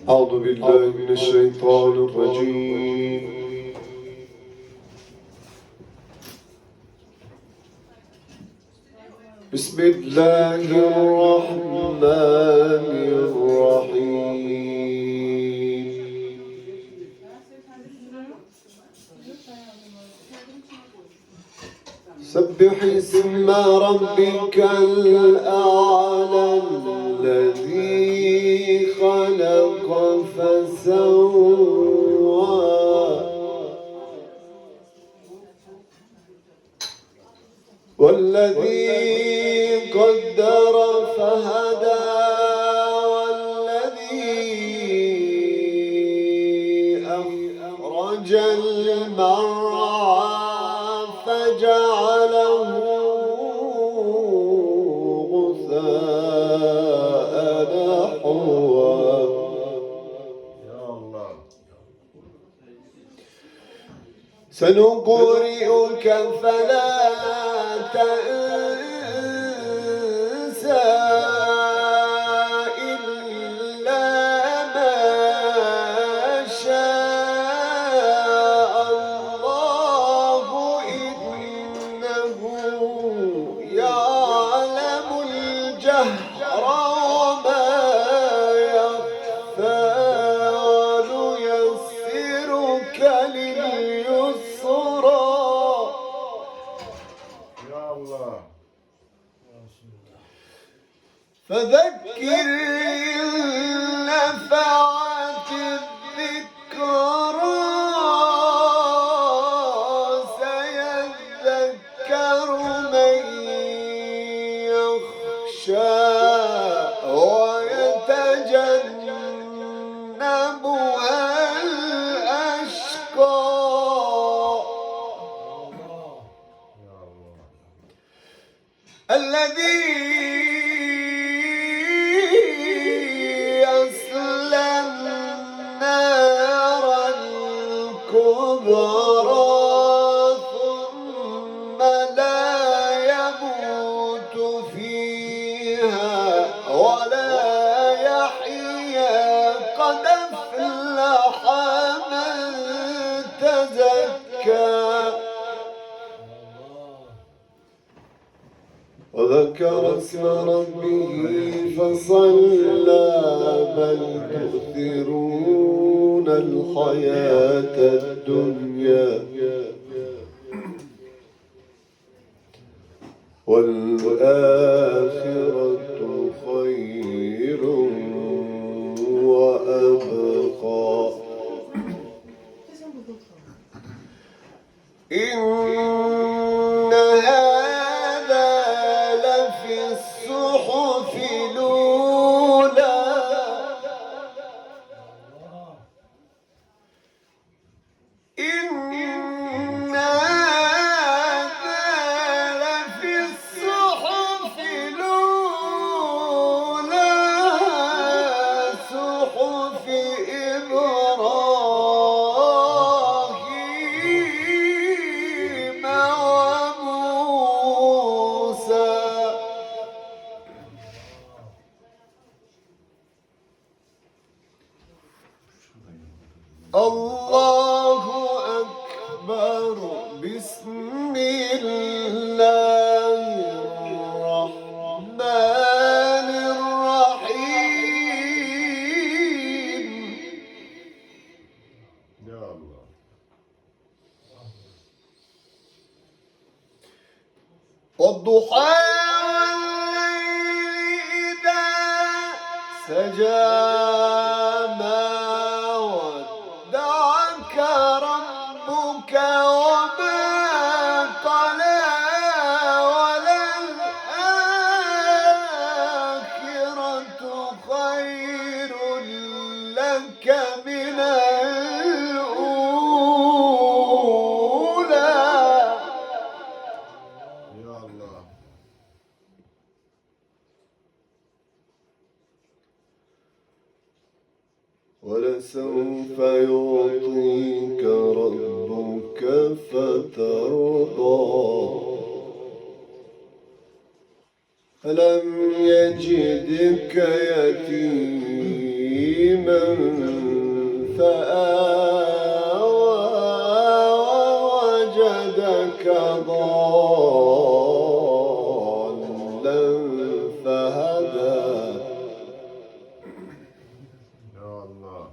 أعوذ بالله من الشيطان الرجيم. بسم الله الرحمن الرحيم. سبح اسم ربك الأعلى الذي خلق فسوى والذي قدر فهدى والذي أخرج المرعى فجعله غثاء نحوا. سنقرئك فلا تنسى إلا ما شاء الله إنه يعلم الجهر وما يخفى ونيسرك لليسرى. فذكر إن نفعت الذكرى سيذكر من يخشى ويتجنبها الأشقى الذي يصلى النار الكبرى ثم لا يموت فيها ولا يحيا قد أفلح من تزكى وذكر اسم ربه فصلى بل تؤثرون الحياة الدنيا والآخرة خير وأبقى. إن هذا لفي الصحف الأولى إن هذا لفي الصحف الأولى صحف إبراهيم وموسى. الله أكبر. بسم الله الرحمن الرحيم. يا الله. والضحى والليل إذا سجى ما ودعك ربك وما قلى وللآخرة خير لك من الأولى. يا الله. ولسوف يعطيك ربك فترضى ألم يجدك يتيما يتيما فآوى ووجدك ضالا فهدى. يا الله.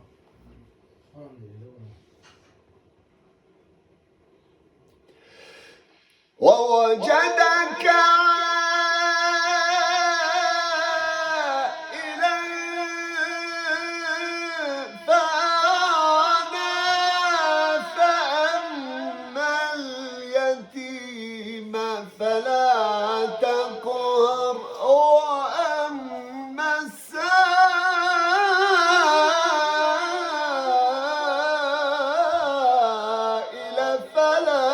ووجدك فلا تقهر وأما السائل فلا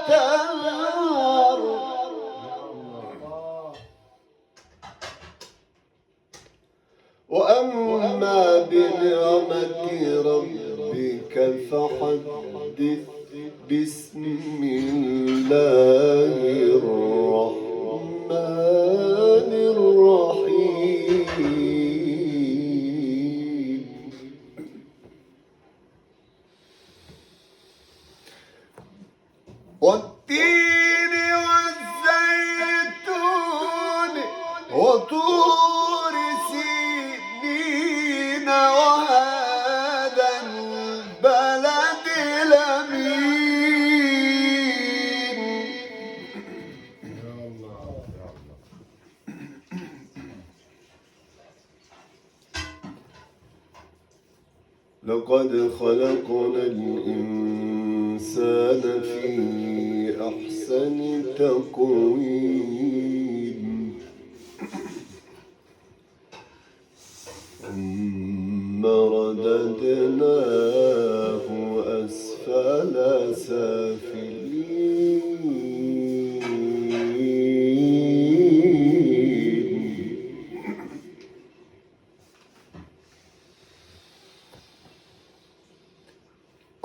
تنهر. وأما بنعمة ربك فحدث بسم الله الرحمن الرحيم. والتين والزيتون وطور سينين وهذا البلد الأمين. لقد خلقنا الإنسان في أحسن تقويم ثم رددناه أسفل سافلين.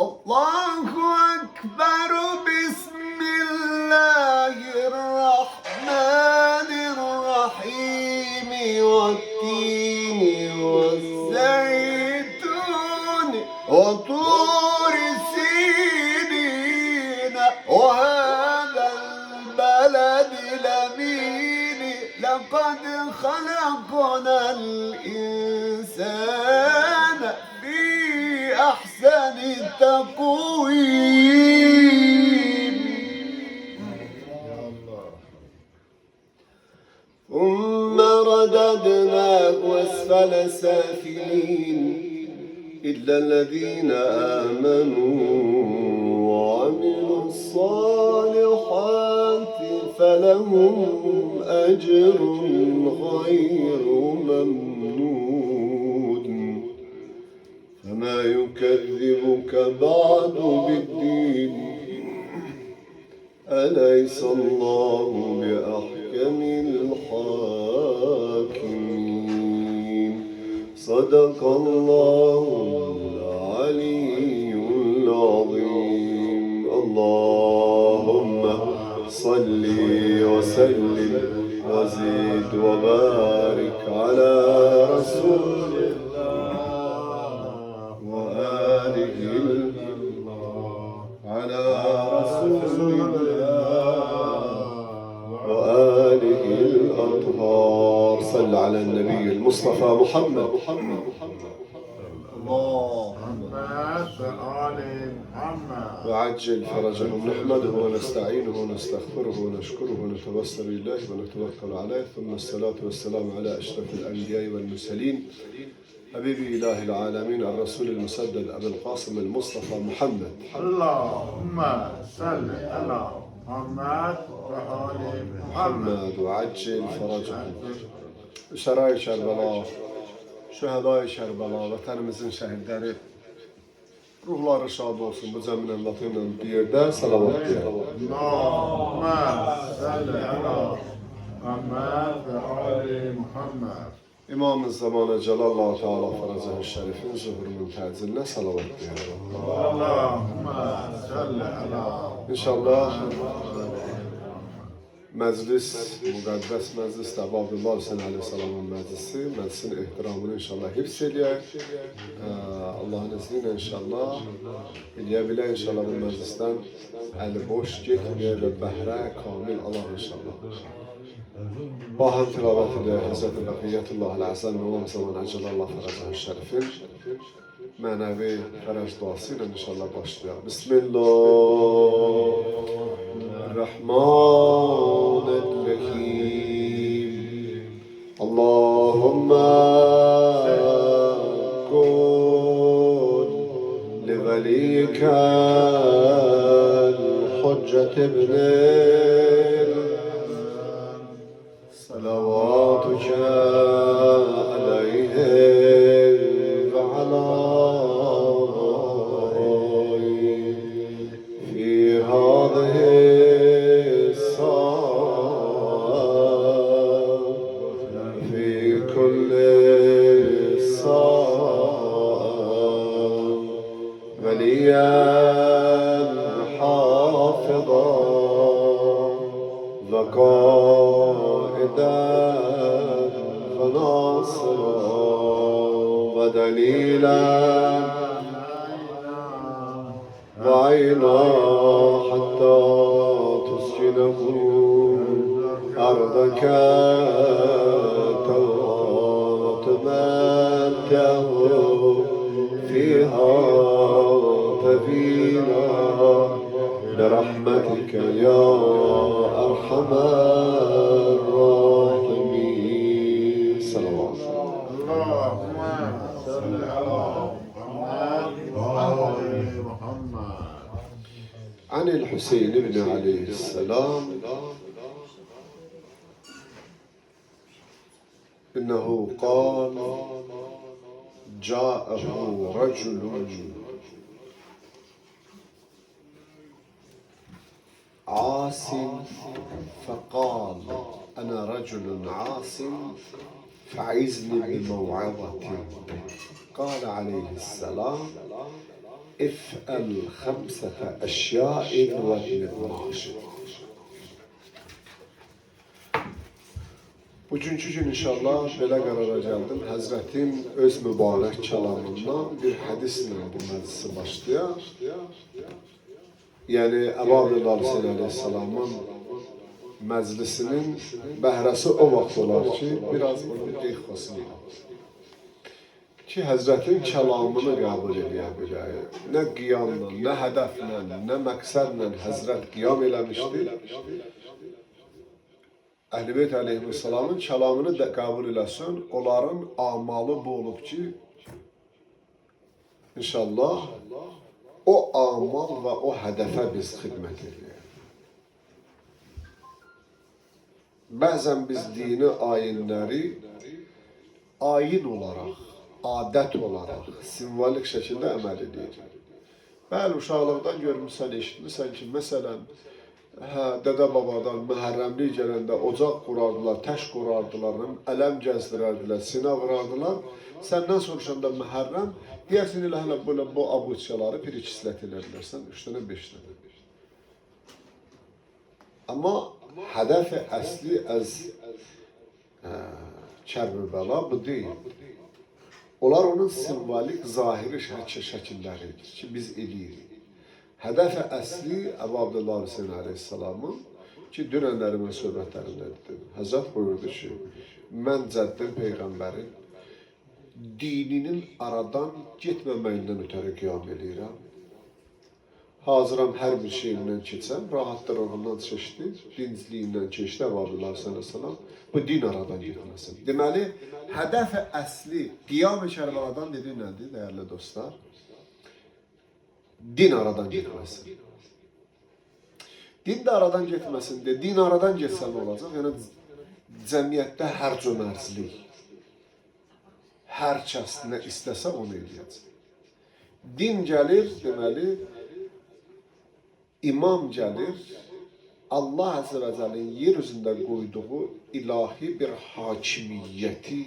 الله أكبر. بسم الله الرحمن الرحيم. والتين والزيتون وطور سينين وهذا البلد الأمين. لقد خلقنا الإنسان في أحسن تقويم ثم رددناه أسفل سافلين إلا الذين آمنوا وعملوا الصالحات فلهم أجر غير ممنون. فما يكذبك بعد بالدين أليس الله بأحكم الحاكمين. صدق الله العلي العظيم. اللهم صل وسلم وزد وبارك على رسول وآله الأطهار. صل على النبي المصطفى محمد. اللهم وعجل فرجهم. نحمده ونستعينه ونستغفره ونشكره ونتوسل إليه ونتوكل عليه، ثم الصلاة والسلام على أشرف الأنبياء والمرسلين حبيب إله العالمين الرسول المسدد أبي القاسم المصطفى محمد. اللهم صل على محمد وآل محمد وعجل فرجهم. Şeray Şerbela, şühedai Şerbela, vatanımızın şehitleri ruhları şad olsun. Bu cəmin vatınla bir yerdə salavat deyirəm. Allahümme salli ala Muhammed ve Ali Muhammed. İmam-ı Zamana Celallah Teala Faraza-ı Şerif'in zuhurunun təcilinə salavat deyirəm. Allahümme salli ala İnşallah məclis, müqəddəs məclis də Abdullah Hüseyin Aleyhisselamın məclisi. Məclisin ehtiramını inşallah hifz eləyək. Allahın izniyle inşallah eləyə bilək. İnşallah bu məclisdən əli boş getməyək və bəhrə kamil Allah inşallah. Baham tilavət ilə Həzrəti Bəqiyyətullah Əl-Əzəm və olan zaman Əcəlallah Fərəcən Şərifin mənəvi fərəc duası ilə inşallah başlayaq. Bismillahirrahmanirrahim. Allahümme kun li velikel Hüccet ibnil صلواتك عليه وعلى في هذه الساعة في كل ساعة وليا حافظا وقائدا وناصرا ودليلا وعينا حتى تسكنه أرضك وتمتعه فيها طويلا برحمتك يا أرحم الراحمين. صلوات اللهم صل على محمد. عن الحسين بن عليه السلام إنه قال جاءه رجل عاص فقال أنا رجل عاص فعزني بموعظة. قال عليه السلام افعل 5 أشياء واتناش. Bugünkü gün inşallah belə qərara gəldim. Həzrətin öz mübarək kəlamından bir hədislə bu məclisi başlayaq. Yəni Əbu Abdullah Hüseyin Aleyhisselamın məclisinin bəhrəsi o vaxt olar ki, biraz bunun qeyxosunu ki, Həzrətin kəlamını qəbul edə bilək. Nə qiyamla, nə hədəflə, nə məqsədlə Həzrət qiyam eləmişdir. Əhl-i Beyt Aleyhisselamın kəlamını da qəbul eləsin, onların amalı bu olub ki, inşallah o amal və o hədəfə biz xidmət edəyik. Bəzən biz dini ayinləri ayin olaraq, adət olaraq, simvolik şəkildə əməl edirik. Bəli, uşaqlıqdan görmüşsən, eşitmişsən ki, məsələn, dədə-babadan məhərrəmlik gələndə ocaq qurardılar, təş qurardılar, ələm gəzdirərdilər, sinə vurardılar. Səndən soruşanda məhərrəm, deyərsən elə hələ böyle bu abutçaları bir ikislət elərlər, sən 3 dənə, 5 dənə. Amma hədəf-i əsli əz Kərbəla bu deyil. Onlar onun simvolik, zahiri şəkilləridir ki, biz eləyirik. Hədəf-i əsli Əbu Abdullah Hüseyin Aleyhisselamın ki, dünənlərimin söhbətlərində dedim. Həzrət buyurdu ki, mən cəddin Peyğəmbərin dininin aradan getməməyindən ötəri qiyam eləyirəm. Hazıram hər bir şeyindən keçəm, rahatlığından keçdi, dincliyindən keçdi Əbu Abdullah Hüseyin Aleyhisselam. Bu din aradan getməsin. Deməli, hədəf-i əsli qiyam-ı Kərbəladan dediyi nədir, dəyərli dostlar? Din aradan getməsin. Din də aradan getməsin de, din aradan getsə nə olacaq? Yəni, cəmiyyətdə hər cömərclik, hər kəs nə istəsə onu eləyəcək. Din gəlir, deməli, imam gəlir, Allah Azze ve Celle'nin yer üzündə qoyduğu ilahi bir hakimiyyəti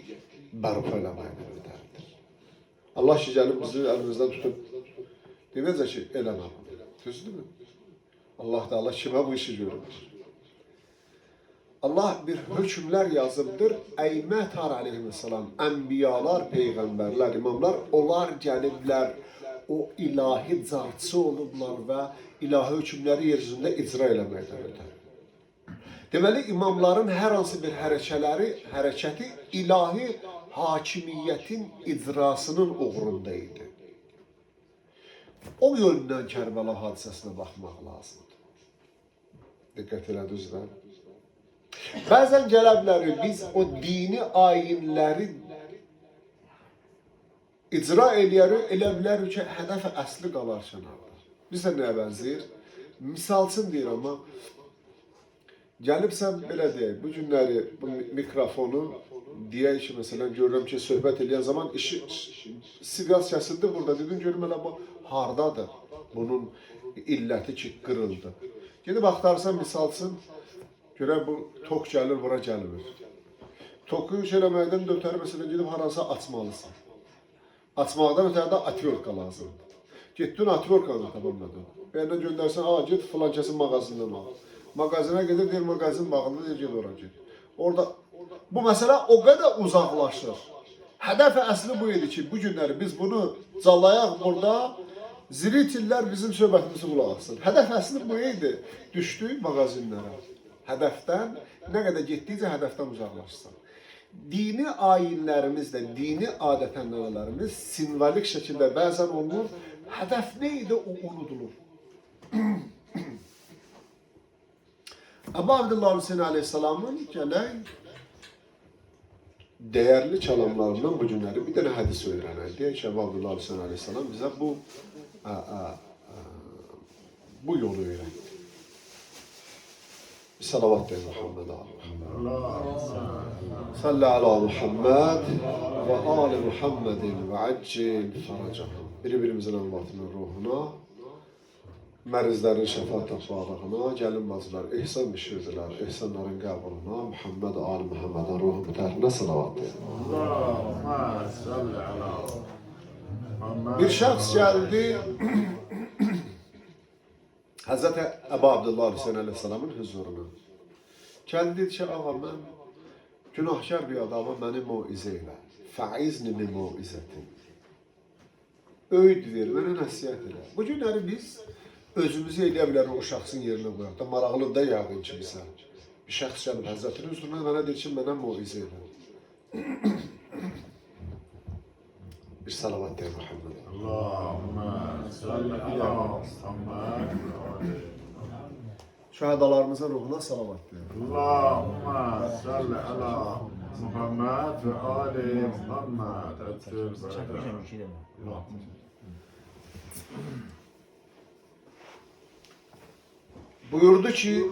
bərpa eləməklə edərdir. Allah ki, gəlib bizi əlimizdən tutub, deməyəcək ki, eləmə bunu. Düzdürmü? Allah da Allah kimə bu işi görür? Allah bir hükümler yazıbdır. Əymə tar aleyhisselam, enbiyalar, peygamberler, imamlar, onlar gəliblər, o ilahi carçı olublar və ilahi hükümləri yer üzündə icra eləməkdədirlər. Deməli, imamların hər hansı bir hərəkəti ilahi hakimiyyətin icrasının uğrunda idi. O yöndən Kərbəla hadisəsinə baxmaq lazımdır. Diqqət elədiniz də. Bəzən gələ bilərik, biz o dini ayinləri icra eləyərik, elə bilərik ki, hədəf əsli qalar kənarda. Bizə nəyə bənzəyir? Misal üçün deyir, amma gəlibsən belə deyək, bu günləri bu mikrofonu deyək ki, məsələn, görürəm ki, söhbət eləyən zaman siqas kəsildi burada, dedim, görüm elə bu hardadır, bunun illəti ki, qırıldı. Gedib axtarsan, misal üçün, görək bu tok gəlir, bura gəlmir. Toku iş eləməkdən ötəri, məsələn, gedib haransa açmalısın. Açmaqdan ötəri də atyorka lazımdır. Getdin atyorkanı tapamadın. Bəyəndən göndərsən, get filan kəsin mağazından al. Mağazına gedib, deyir, mağazin bağında, deyir, gel ora git. Orada, bu məsələ o qədər uzaqlaşır. Hədəf əsli bu idi ki, bu günləri biz bunu callayaq burada, ziritillər bizim söhbətimizi qulaq asın. Hədəf əsli bu idi, düşdük mağazinlərə. Hədəfdən, nə qədər getdikcə hədəfdən uzaqlaşsın. Dini ayinlərimiz də, dini adət-ənənələrimiz simvolik şəkildə bəzən olunur, hədəf nə idi, o unudulur. Əbu Abdullah Hüseyin Aleyhisselamın gələk değerli çalamlarından bu günləri bir dənə hədis öyrənək. Deyək ki, Əbu Abdullah Hüseyin Aleyhisselam bizə bu yolu öyrəndi. Salavat deyin Muhammed Salli ala Muhammed ve ali Muhammedin ve accil faracahım. Birimizin anlatının ruhuna, mərizlərin şəfaət tapmalığına, gəlin bacılar, ehsan bişirdilər, ehsanların qəbuluna, Muhammed ali Muhammedin ruhu mütəhrinə salavat deyin. Bir şəxs gəldi, Hazreti Əbu Abdullah Hüseyin Aleyhisselamın huzuruna. Gəldi dedi ki, ağa, mən günahkar bir adamı məni muizə elə. Fəizni mi muizətin. Öğüt ver, mənə nəsiyyət elə. Bu günləri biz özümüzü eləyə bilərik o şəxsin yerinə qoyaq da, maraqlı da yağın kimisə. Bir şəxs gəlib Həzrətinin huzuruna mənə deyir ki, mənə muizə elə. Bir salavat deyir Muhammed. Allahümme salli ala Muhammed. Şəhədalarımızın ruhuna salavat deyir. Allahümme salli ala Muhammed ve ali Muhammed. Buyurdu ki,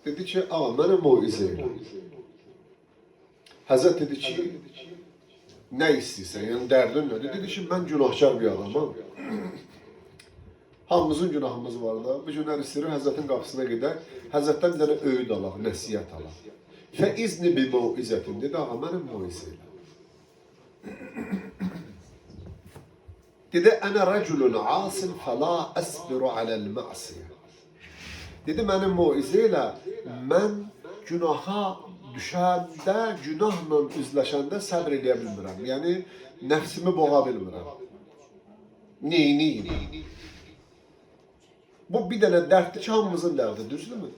dedi ki, ağa, mənə muizə elə. Həzrət dedi ki, nə istəyirsən, yəni dərdin nədir? Dedi ki, mən günahkar bir adamam. Hamımızın günahımız var da, bu günlər istəyir, Həzrətin qapısına gedək, Həzrətdən bir dənə öğüd alaq, nəsiyyət alaq. Fəizni bi muizətin, dedi, ağa, mənim muizə elə. Dedi, ənə rəculun asil fəla əsbiru aləl məsiyə. Dedi, mənim muizə elə, mən günaha düşəndə, günahla üzləşəndə səbr eləyə bilmirəm. Yəni, nəfsimi boğa bilmirəm. Neyniyim? Bu bir dənə dərddir ki, hamımızın dərdi, düzdürmü?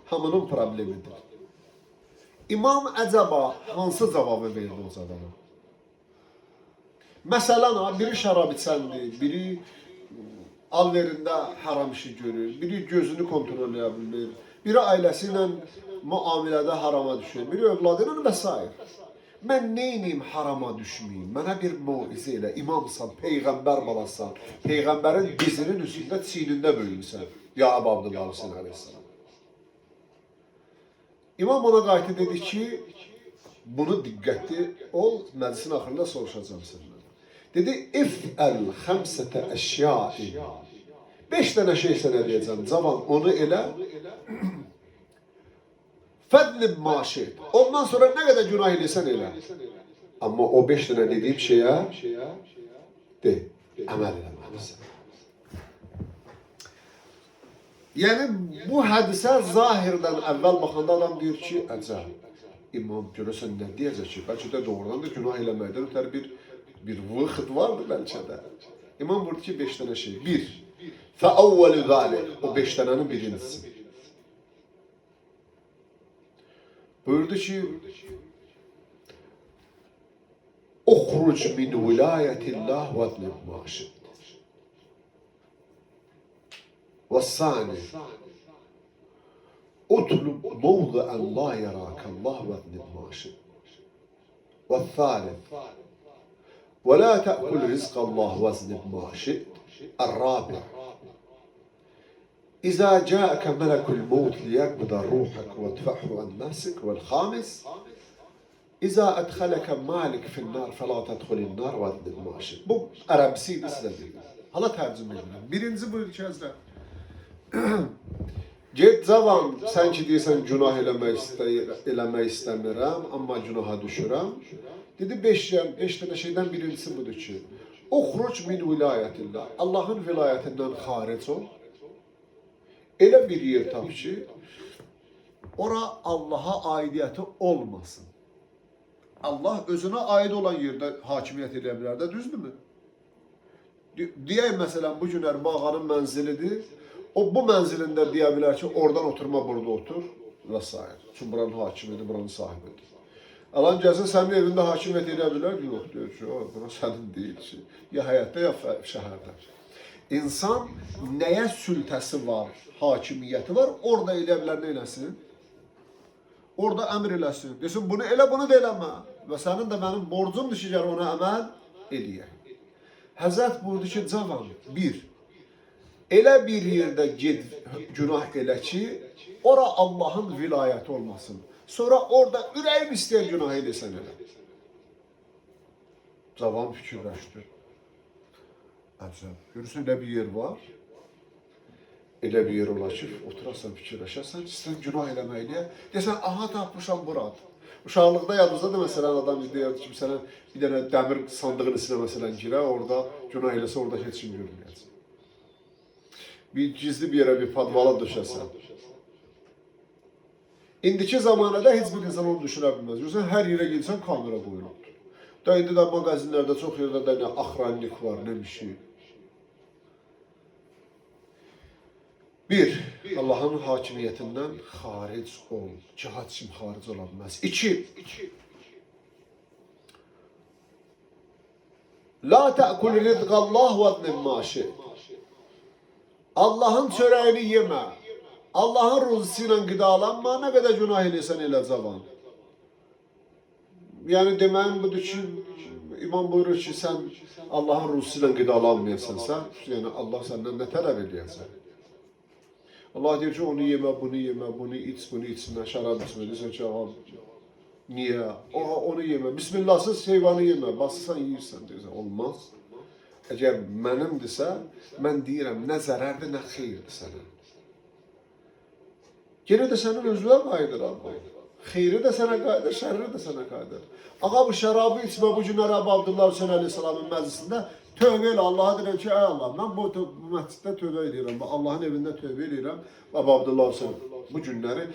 Hamının problemidir. İmam əcəba hansı cavabı verdi o zadana? Məsələn, biri şərab içəndir, biri alverində haram işi görür, biri gözünü kontrol edə bilir, biri ailəsi ilə muamilədə harama düşür, biri övladı ilə və s. Mən neyniyim harama düşməyim? Mənə bir muizə elə, imamsan, peyğəmbər balasan, peyğəmbərin dizinin üstündə, çiynində böyümsən. Ya Əbu Abdullah Hüseyin Aleyhisselam. İmam ona qayıtı dedi ki, bunu diqqətli ol, məclisin axırında soruşacağım səndən. Dedi, ifəl xəmsətə əşyai. 5 dənə şey sənə deyəcəm, cavan onu elə. Fədlib maşid. Ondan sonra nə qədər günah edirsən elə. Amma o 5 dənə dediyim şeyə de, əməl eləməlisən. Yəni bu hədisə zahirdən əvvəl baxanda adam deyir ki, əcəb. İmam görəsən nə deyəcək ki, bəlkə də doğrudan da günah eləməkdən ötəri bir vıxıd vardı bəlkə də. İmam buyurdu ki, 5 dənə şey. 1. Fəəvvəlü zalik. O 5 dənənin birincisi. Buyurdu ki, Uxruc min vilayetillah və adnib maşid. والثاني اطلب موضعا لا يراك الله واذنب ماشي. والثالث ولا تأكل رزق الله واذنب ماشي. الرابع إذا جاءك ملك الموت ليقبض روحك وادفعه عن نفسك. والخامس إذا أدخلك مالك في النار فلا تدخل النار واذنب ماشي. Bu Ərəbisiydi sizə deyim. Hala tərcümə edirəm. Birinci buyur ki, Həzrət. Get cavan, sən ki deyirsən günah eləmək istəmirəm, amma günaha düşürəm. Dedi 5 dənə şeydən birincisi budur ki, Uxruc min vilayetillah. Allahın vilayətindən xaric ol. Elə bir yer tap ki, ora Allaha aidiyyəti olmasın. Allah özünə aid olan yerdə hakimiyyət edə bilər də, düzdürmü? Deyək məsələn, bu gün Ərbağanın mənzilidir. O bu mənzilində deyə bilər ki, oradan oturma, burada otur və s. Çünki buranın hakimidir, buranın sahibidir. Alan gəlsin, sənin evində hakimiyyət edə bilər, yox, deyir ki, bura sənin deyil ki, ya həyətdə, ya şəhərdə. İnsan nəyə sültəsi var, hakimiyyəti var, orada elə bilər, nə eləsin? Orada əmr eləsin. Desin, bunu elə, bunu da eləmə. Və sənin də mənim borcumdur ki, gəl ona əməl eləyək. Həzrət buyurdu ki, cavan, 1. Elə bir yerdə ged, günah elə ki, ora Allahın vilayəti olmasın. Sonra orada ürəyim istəyən günah eləsən elə. Cavan fikirləşdi. Əcəb, görürsən, elə bir yer var. Elə bir yer olar ki, oturasan, fikirləşəsən, istəyən günah eləməkliyə. Desən, aha, tapmışam buradır. Uşaqlıqda yadınızda da məsələn adam deyirdi ki, məsələn, bir dənə dəmir sandığın içinə məsələn girə, orada günah eləsə, orada heç kim görməyəcək. Bir gizli bir yerə, bir padvala düşəsən. İndiki zamanədə heç bir insan onu düşünə bilməz. Görürsən, hər yerə gelsən, kamera qoyulubdur. Da indi də mağazinlərdə çox yerdə də nə axranlik var, nə bir şey. 1. Allahın hakimiyyətindən xaric ol. Ki, heç kim xaric ola bilməz. 2. La tə'kul rizqallah və adnib maşi. Allahın çörəyini yemə. Allahın ruzisi ilə qidalanma, nə qədər günah eləsən elə cavan. Yəni deməyim budur ki, İmam buyurur ki, sən Allahın ruzisi ilə qidalanmayasansa, yəni Allah səndən nə tələb edəyəcək? Allah deyir ki, onu yemə, bunu iç, bunu içmə, şərab içmə. Deyirsən ki, ağa, niyə? Onu yemə, bismillahsız heyvanı yemə, basırsan, yiyirsən, deyirsən, olmaz. Əgər mənimdirsə, mən deyirəm, nə zərərdir, nə xeyirdir sənə. Yenə də sənin özünə qayıdır, Allah. Xeyri də sənə qayıdır, şərri də sənə qayıdır. Ağa, bu şərabı içmə, bu gün Ərəb Abdullah Hüseyin Əleyhisselamın məclisində tövbə elə, Allaha deyirəm ki, ey Allah, mən bu məsciddə tövbə edirəm, Allahın evində tövbə edirəm, Əbu Abdullah Hüseyin. Bu günləri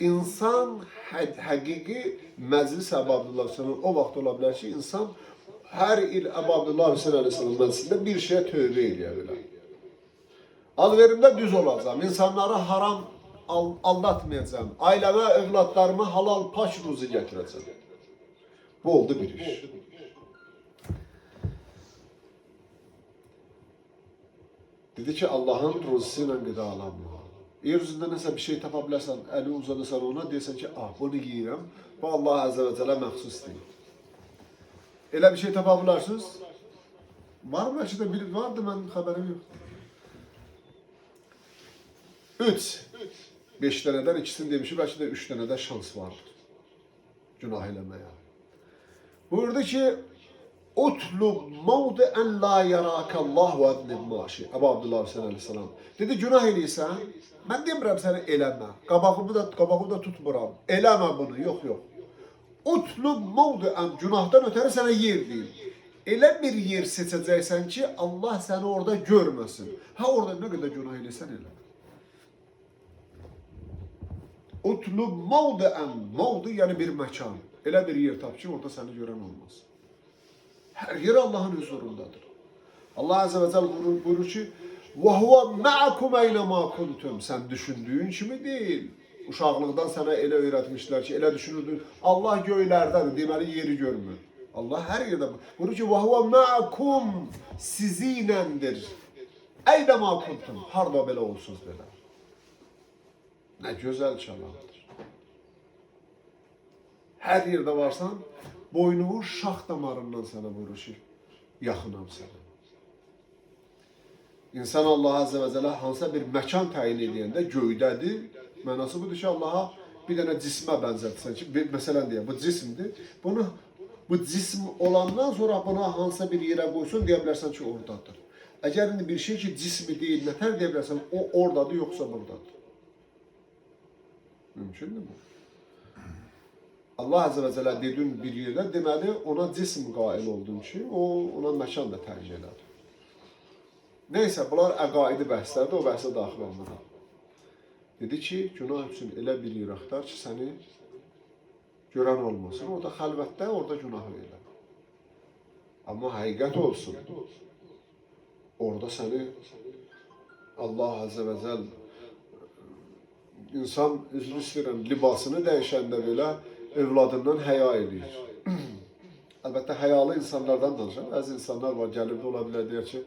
insan həqiqi məclis Əbu Abdullah Hüseyinin o vaxt ola bilər ki, insan hər il Əbu Abdullah Hüseyin Əleyhisselamın məclisində bir şeyə tövbə edə bilər. Alverimdə düz olacam, insanlara haram aldatmayacağım, ailəmə, övladlarıma halal paş ruzi gətirəcəm. Bu oldu bir iş. Dedi ki, Allahın ruzisi ilə qidalanma. Yer üzündə nəsə bir şey tapa bilərsən, əli uzadırsan ona, deyirsən ki, bunu yiyirəm, bu Allah Əzə və Cələ məxsus deyil. Elə bir şey tapa bilərsiniz? Var mı? Bəlkə də biri vardı, mənim xəbərim yoxdur. 3. 5 dənədən ikisini demişim, bəlkə də 3 dənədə şans vardır. Günah eləməyə. Buyurdu ki, Utlub mavdi'en la yarakallah və adnib maşi. Əbu Abdullah Hüseyin Əleyhisselam. Dedi, günah eləyirsən, mən demirəm səni eləmə. Qabağımı da tutmuram. Eləmə bunu, yox. Utlub mavdi'en, günahdan ötəri sənə yer deyil. Elə bir yer seçəcəksən ki, Allah səni orada görməsin. Ha, orada nə qədər günah eləyirsən elə. Utlub mavdi'en. Mavdi yani bir mekan. Elə bir yer tap ki orada seni gören olmaz. Her yer Allah'ın huzurundadır. Allah Azze ve Celle buyurur ki وَهُوَ مَعَكُمْ اَيْنَمَا كُنْتُمْ. Sen düşündüğün kimi değil. Uşaqlıqdan sana elə öyrətmişlər ki, elə düşünürdün. Allah göylərdədir, deməli yeri görmür. Allah her yerde buyurur ki وَهُوَ مَعَكُمْ sizinlendir. اَيْنَمَا كُنْتُمْ. Harda belə olsunuz belə. Ne güzel çalandır. Her yerde varsan boynumun şax damarından sana vuruşur. Yaxınam sana. İnsan Allah Azze ve Celle hansısa bir məkan təyin edəndə göydədir. Mənası budur ki, Allah'a bir dənə cismə bənzətsən ki, məsələn deyə, bu cismdir. Bu cism olandan sonra buna hansısa bir yerə qoysun, deyə bilərsən ki, oradadır. Əgər indi bir şey ki, cismi deyil, nətər deyə bilərsən, o oradadır, yoxsa buradadır. Mümkündür bu. Allah Azze ve Celle dediğin bir yerdə, deməli, ona cism qail oldun ki, ona məkan da tərcih elədir. Neyse, bunlar əqaidi bəhslərdir, o bəhsə daxil olmadan. Dedi ki, günah üçün elə bir yer axtar ki, səni görən olmasın. Orada xəlvətdə, orada günah elə. Amma həqiqət olsun. Orada səni Allah Azze ve Celle insan üzrü istəyirəm, libasını dəyişəndə belə evladından həya edir. Əlbəttə, həyalı insanlardan danışam. Bəzi insanlar var, gəlib də ola bilər deyək ki,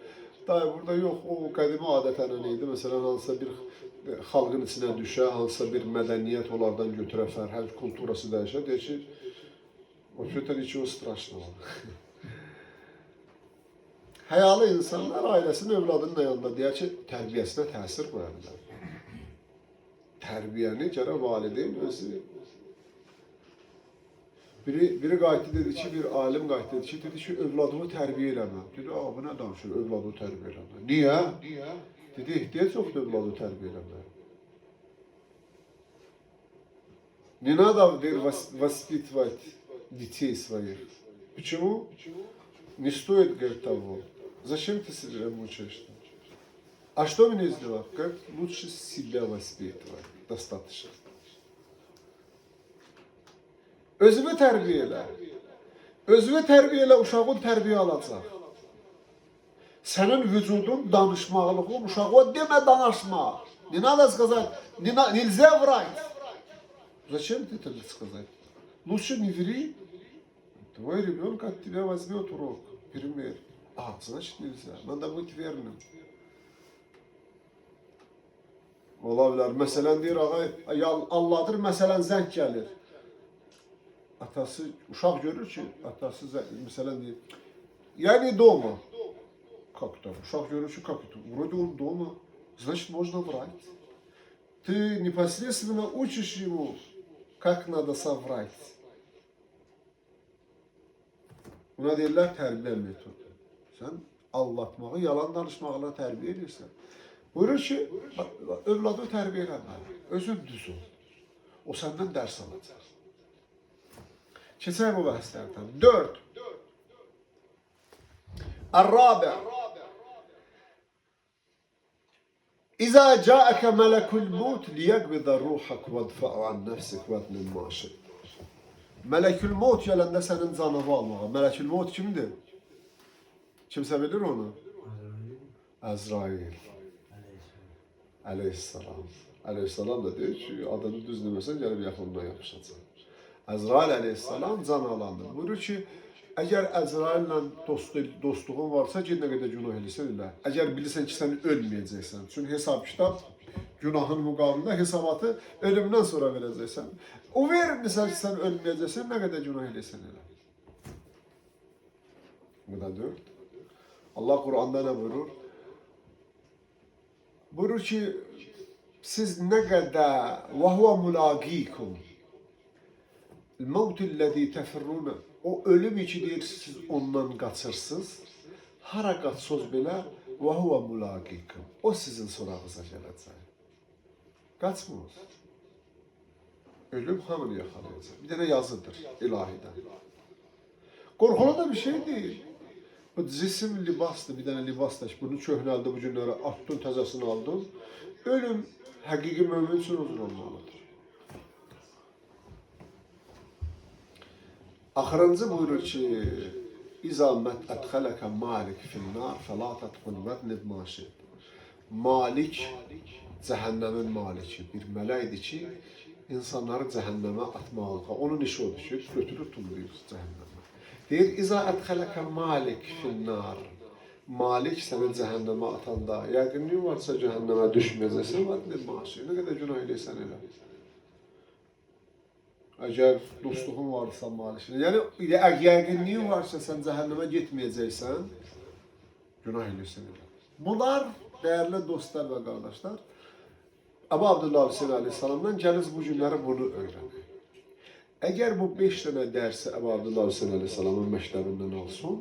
dayı burada yox, o qədimi adətən neydi? Məsələn, hansısa bir xalqın içinə düşə, hansısa bir mədəniyyət onlardan götürə, fərhəng kulturası dəyişə, deyək ki, o kötən içi o straşlı var. Həyalı insanlar ailəsinin evladının yanında deyək ki, tərbiyəsinə təsir qoya bilər. Tərbiyəni gərək valideyn özü. Biri qayıtdı dedi ki, bir alim qayıtdı dedi ki, övladını tərbiyə eləmə. Dedi, bu nə danışır, övladını tərbiyə eləmə. Niyə? Dedi, ehtiyac yoxdur övladını tərbiyə eləmə. Не надо воспитывать детей своих. Почему? Не стоит, говорит, того. Зачем ты себя мучаешь? А что мне сделать? Как лучше себя воспитывать? Достаточно. Özünü tərbiyə elə. Özünü tərbiyə elə, uşağın tərbiyə alacaq. Sənin vücudun danışmaqlığın, uşağa demə danışma. Не надо сказать, нельзя врать. Зачем ты это сказать? Лучше не ври. Твой ребенок от тебя возьмет урок, пример. Значит нельзя. Надо быть верным. Ola bilər. Məsələn deyir, Allah'dır, məsələn zəng gəlir. Atası, uşaq görür ki, atası məsələn deyir, yani дома. Как там? Uşaq görür ki, как это? Вроде он дома. Значит, можно врать. Ты непосредственно учишь ему, как надо соврать. Buna deyirlər tərbiyə metodu. Sən aldatmağı, yalan danışmaqla tərbiyə edirsən. Buyurur ki, övladı tərbiyə eləməli. Özün düz ol. O səndən dərs alacaq. Keçək bu bəhslərdən. 4. Ar-rabi. İzə cəəkə mələkul mut liyəqbidə ruhaq və dfa'u an nəfsik və dnin maşid. Mələkül mut gələndə sənin canını almağa. Mələkül mut kimdir? Kimsə bilir onu? Əzrail. Aleyhisselam. Aleyhisselam da deyir ki, adını düz deməsən gəlib yaxınına yapışacaq. Əzrail aleyhisselam can alandır. Buyurur ki, əgər Əzraillə dostluğun varsa, ged nə qədər günah eləsən elə. Əgər bilirsən ki, sən ölməyəcəksən. Çünki hesab kitab günahın müqabilində hesabatı ölümdən sonra verəcəksən. O vermirsən ki, sən ölməyəcəksən, nə qədər günah eləsən elə. Bu da 4. Allah Kur'an'da ne buyurur? Buyurur ki, siz ne kadar وَهُوَ مُلَاقِيكُمْ الْمَوْتِ الَّذ۪ي تَفِرُّونَ O ölüm içi deyir, siz ondan qaçırsınız. Hara qaçsınız belə وَهُوَ مُلَاقِيكُمْ O sizin sorağınıza gələcək. Qaçmaz. Ölüm hamını yakalayacaq. Bir dənə yazıdır ilahiden. Qorxulu da bir şey değil. Bu cisim libasdır, bir tane libas da. Bunu köhnəldi bu günlərə, attın təzəsini aldın. Ölüm həqiqi mömin üçün uzun olmalıdır. Axırıncı buyurur ki, İza ədxələkə malik finnar fəla tədxul vədnid maşid. Malik, cəhənnəmin maliki bir mələkdir ki, insanları cəhənnəmə atmalıdır. Onun işi odur ki, götürüb tullayır cəhənnəmə. Deyir, İza ədxələkə malik finnar. Malik səni cəhənnəmə atanda, yəqinliyin varsa cəhənnəmə düşməyəcəksən, vədnid maşid. Nə qədər günah eləysən elə. Əgər dostluğun varsa malikine, yani yəqinliyin varsa sən cəhənnəmə getməyəcəksən, günah eləyirsən elə. Bunlar, değerli dostlar ve kardeşler, Əbu Abdullah Hüseyin Aleyhisselam'dan gəliz bu günləri bunu öyrənir. Əgər bu 5 dənə dərsi Əbu Abdullah Hüseyin Aleyhisselam'ın məktəbindən alsın,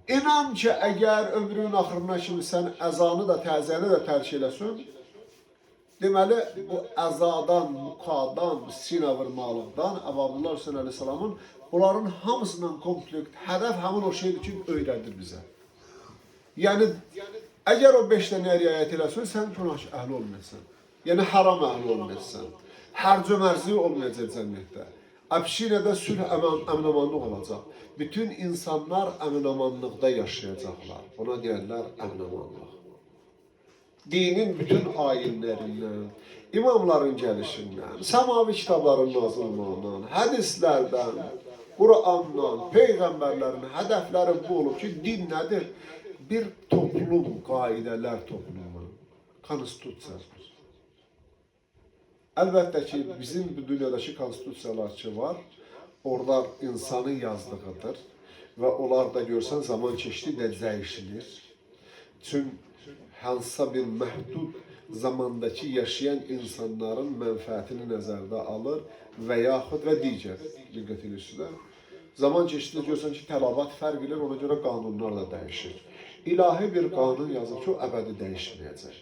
inan ki, əgər ömrünün axırına kimi sən əzanı da, təzəni də tərk eləsin, deməli, bu əzadan, muqadan, sinə vurmalıqdan Əbu Abdullah Hüseyin Aleyhisselam'ın bunların hamısından komplekt hədəf həmin o şeydir ki, öyrədir bizə. Yəni, əgər o 5 dənə riayət eləsin, sən günah əhli olmayacaqsan. Yəni, haram əhli olmayacaqsan. Hərc-i mərzi olmayacaq cənnətdə. Əbşirədə sülh əminamanlıq olacaq. Bütün insanlar əminamanlıqda yaşayacaqlar. Buna deyərlər əminamanlıq. Dinin bütün ayinlərindən, imamların gəlişindən, səmavi kitabların nazil olmağından, hədislərdən, Qur'andan, peyğəmbərlərin hədəfləri bu olub ki, din nədir? Bir toplum, qaidələr toplumu, konstitusiyasıdır. Əlbəttə ki, bizim bu dünyadakı konstitusiyalar ki var, orada insanın yazdığıdır və onlar da görsən zaman keçdikcə dəyişilir. Çünki hansısa bir məhdud zamandakı yaşayan insanların mənfəətini nəzərdə alır və yaxud və digər diqqət edirsiniz. Zaman keçdikcə görsən ki, tələbat fərq edir, ona görə qanunlar da dəyişir. İlahi bir qanun yazır ki, o əbədi dəyişməyəcək.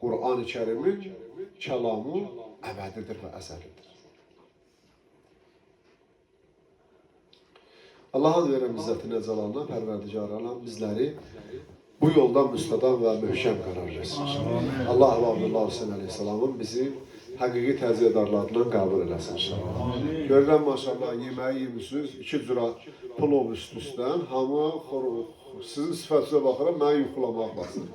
Qur'an-ı Kərimin kəlamı əbədidir və əzəlidir. Allah'ın verən izzətinə, cəlalına, pərverdigarına bizləri bu yoldan müstədan və möhkəm qərar versin. Allah Abdullah Hüseyin Aleyhisselam'ın bizi həqiqi təziyyədarlarından qəbul eləsin. Görürəm maşallah yeməyi yemişsiniz, 2 cüra plov üst-üstdən, hamı xoruq. Sizin sifətinizə baxıram, mənə yuxulamaq basın.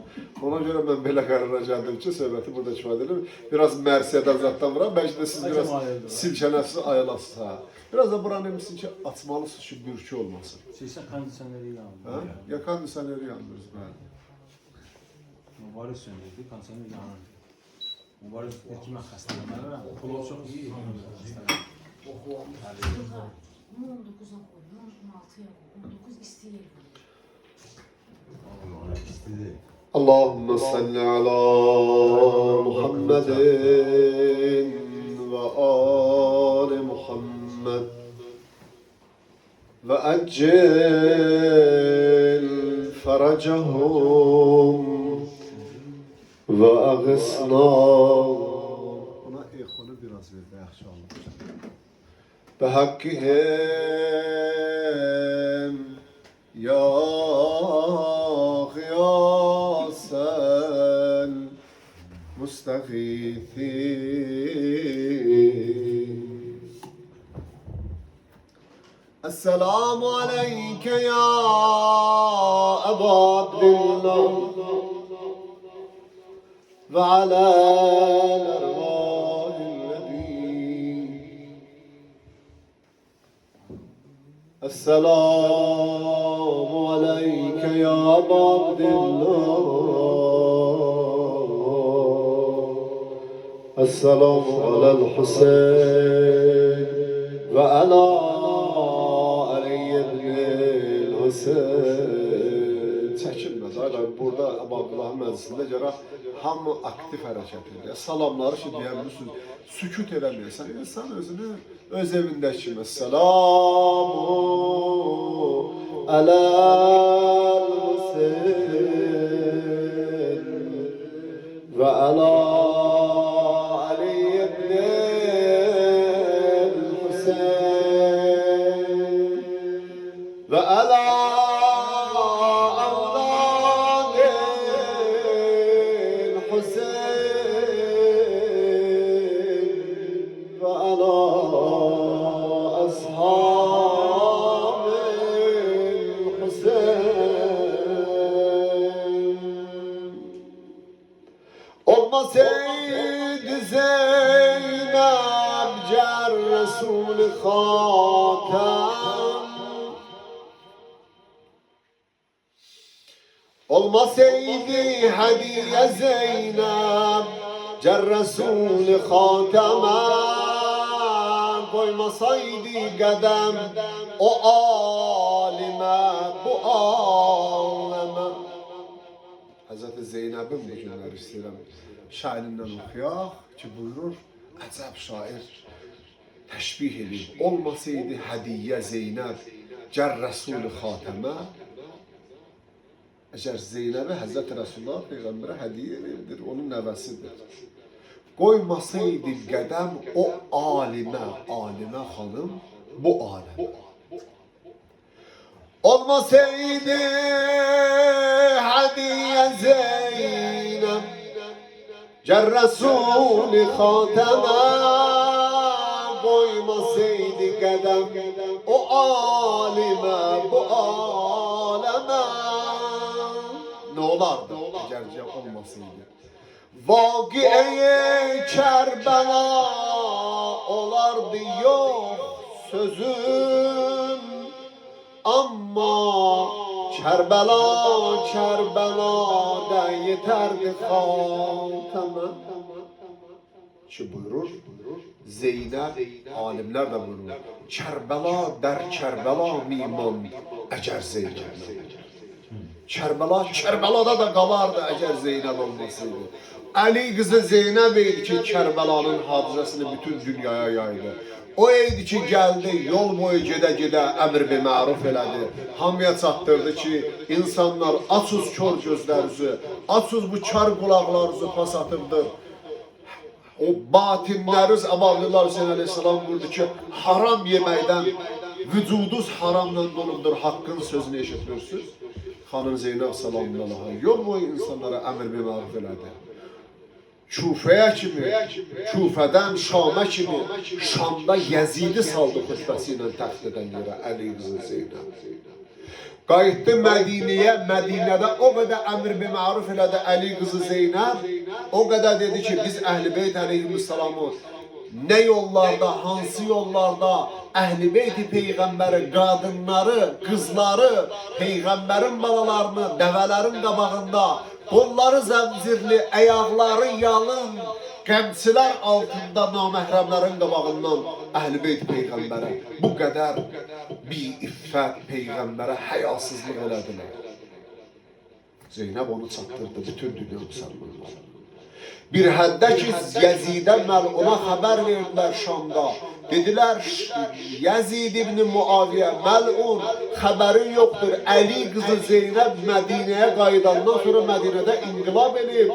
Ona görə mən belə qərara gəldim ki, söhbəti burada kifayət edim. Biraz mərsiyədən zaddan vuram, bəlkə də siz biraz silkənəsiz ayılasınız. Biraz da buranın demişsin ki, açmalısınız ki, bürkü olmasın. Şeysə kondisioneri yandı. Ya kondisioneri yandırız, bəli. Mübarək söndürdü, kondisioneri yandı. Mübarək erkimə xəstələnərəm, pulov çox iyi. 19'a koy, 16'ya koy, 19 isteyeyim. Allahümme salli ala Muhammedin ve ali Muhammed ve eccil faracahum ve ağısna. Buna ekonu biraz ver de yaxşı olur. Behakkihim ya gıyasel müstegîthîn. Esselamu aleyke ya Ebu Abdillah ve ala السلام عليك يا أبا عبد الله السلام على الحسين وعلى علي بن الحسين. Çəkinməz, aylar burada Əbu Abdullahın məclisində görə hamı aktiv hərəkət edir. Salamları ki deyəbilirsiniz, sükut eləməyəsən, insan özünü öz evində kimi. Selamu aləl Hüseyin və alə Ali ibn Hüseyin və alə xatam olmasaydı hediye Zeynep cer Resul xatama koymasaydı qədəm o alimə bu aleme. Hazreti Zeynep'in bu günləri istəyirəm şairindən oxuyaq ki buyurur əcəb şair təşbih edir. Olmasaydı hədiyyə Zeynep cer Resul xatəmə. Əgər Zeynəbi Həzrəti Rasulullah Peyğəmbərə hədiyyə edirdir, onun nəvəsidir. Qoymasaydı qədəm o alimə, alimə xanım bu aləm. Olmasaydı hədiyyə Zeynəb cer Resul xatəmə. Qoymasaydı qədəm o alimə bu aləmə. Ne olardı eğer olmasaydı? Vakiye Kerbela olardı yok sözüm. Ama Kerbela'da yeterdi hateme. Şu buyurur, Zeynep, alimler de buyurur. Kerbela der Kerbela miman eğer Zeynep. Kərbəlada da qalardı əgər Zeynəb olmasaydı. Əli qızı Zeynəb idi ki, Kərbəlanın hadisəsini bütün dünyaya yaydı. O idi ki, gəldi, yol boyu gedə-gedə əmr bi məruf elədi. Hamıya çatdırdı ki, insanlar açız kör gözlərinizi, açız bu kar qulaqlarınızı pas atıbdır. O batinləriniz, Əbavlillah Hüseyin Aleyhisselam buyurdu ki, haram yeməkdən vücudunuz haramla dolubdur, haqqın sözünü eşitmirsiniz. Xanım Zeynep sallallahu yol boyu insanlara əmr bi məruf elədi. Küfəyə kimi, Küfədən Şam'a kimi, Şam'da Yezidi saldı xutbəsi ilə təxtədən yerə Əli qızı Zeynep. Qayıtdı Mədinəyə, Mədinədə o qədər əmr bi məruf elədi Əli qızı Zeynep. O qədər dedi ki, biz Əhl-i Beyt əleyhissalamı ne yollarda, hansı yollarda Əhl-i Beyt-i Peyğəmbəri, qadınları, qızları, Peyğəmbərin balalarını, dəvələrin qabağında, qolları zəncirli, ayaqları yalın, qəmçilər altında naməhrəmlərin qabağından Əhl-i Beyt Peyğəmbərə bu qədər bir iffət Peyğəmbərə həyasızlıq elədilər. Zeynəb onu çatdırdı bütün dünya müsəlmanları. Bir həddə ki, Yezidə məluna xəbər verdilər Şamda. Dedilər, Yezid ibn Muaviyə məlun xəbərin yoxdur. Əli qızı Zeynəb Mədinəyə qayıdandan sonra Mədinədə inqilab edib.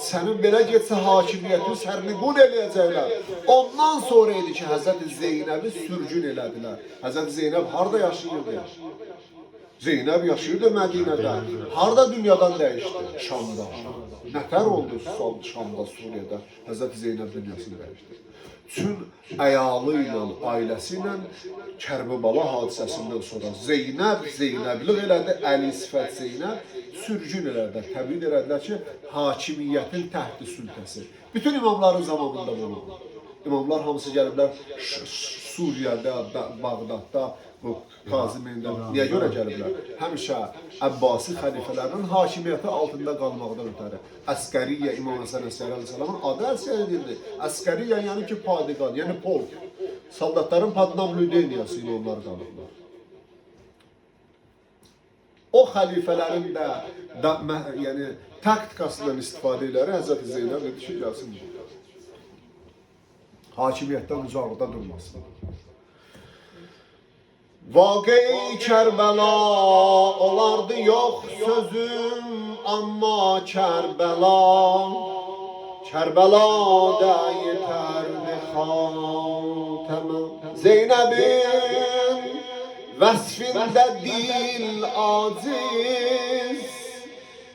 Sənin belə getsə hakimiyyətin sərniqun eləyəcəklər. Ondan sonra idi ki, Həzrəti Zeynəbi sürgün elədilər. Həzrəti Zeynəb harada yaşayırdı? Zeynəb yaşayırdı Mədinədə. Harada dünyadan dəyişdi? Şamda. Nətər oldu Şamda, Suriyada? Həzrəti Zeynəb dünyasını dəyişdi. Çün əyalı ilə, ailəsi ilə Kərbala hadisəsindən sonra Zeynəbliq elədi, Əli sifət Zeynəb sürgün elədilər. Təbliğ elədilər ki, hakimiyyətin təhti sültəsi. Bütün imamların zamanında bunu. İmamlar hamısı gəliblər Suriyada, Bağdadda, bu Kazimində. Niyə görə gəliblər? Həmişə Əbbasi xəlifələrinin hakimiyyəti altında qalmaqdan ötəri. Əskəriyyə, İmam Həsən Əsgəri Aleyhisselamın adı əskər edildi. Əskəriyyə yəni ki, padiqan, yəni polk. Soldatların padnamlüdeniyası ilə onlar qalıblar. O xəlifələrin də yəni, taktikasından istifadə edəri Həzrəti Zeynəb dedi ki, gəlsin. Hakimiyyətdən uzaqda durmasın. Vaqe-i Kerbela olardı yok sözüm ama Kerbela'da yeterdi hateme. Zeynep'in vesfinde dil aziz,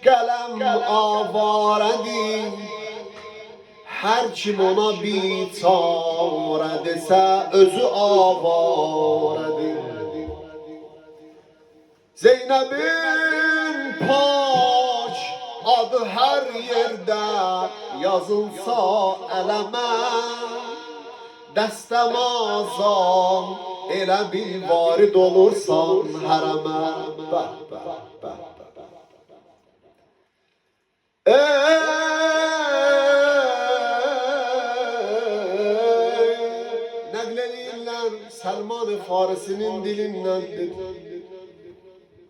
kalem avaredir. Her kim ona biçare dese özü avaredir. Zeynep'in pak adı her yerde yazılsa eleme, dəstəmazan, elə bir varid olursan hərəmə. Bəh, bəh, bəh, bəh. Nəql edirlər Səlman-ı Farisinin dilindəndir.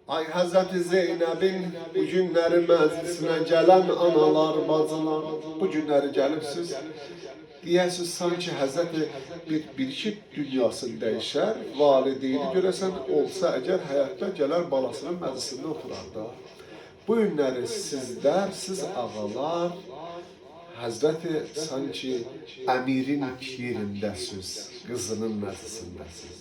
Ay Həzrəti Zeynəbin bu günləri məclisinə gələn analar, bacılar, bu günləri gəlibsiz, deyəsiz sanki Həzrəti bir-iki dünyasını dəyişər, valideyni görəsən olsa əgər həyatda gələr balasının məclisində oturar da. Bu günləri sizlər, siz ağalar, Həzrəti sanki əmirin yerindəsiz, qızının məclisindəsiz.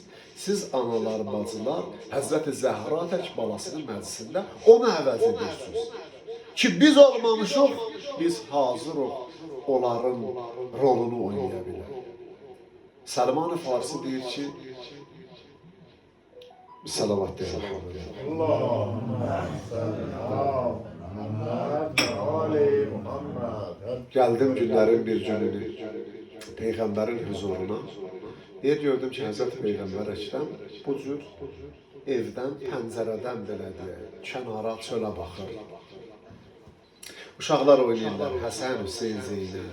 Siz analar, bacılar, Həzrəti Zəhra tək balasının məclisində onu əvəz edirsiniz. Ki biz olmamışıq, biz hazırıq onların rolunu oynaya bilər. Səlman-ı Farisi deyir ki, salavat deyir. Allahümme salli ala Muhammed ve ali Muhammed. Gəldim günlərin bir gününü, Peyğəmbərin huzuruna. Yer gördüm ki, Həzrəti Peyğəmbər Əkrəm bu cür evdən, pəncərədən belə deyək, kənara, çölə baxır. Uşaqlar oynayırlar, Həsən, Hüseyin, Zeynəb.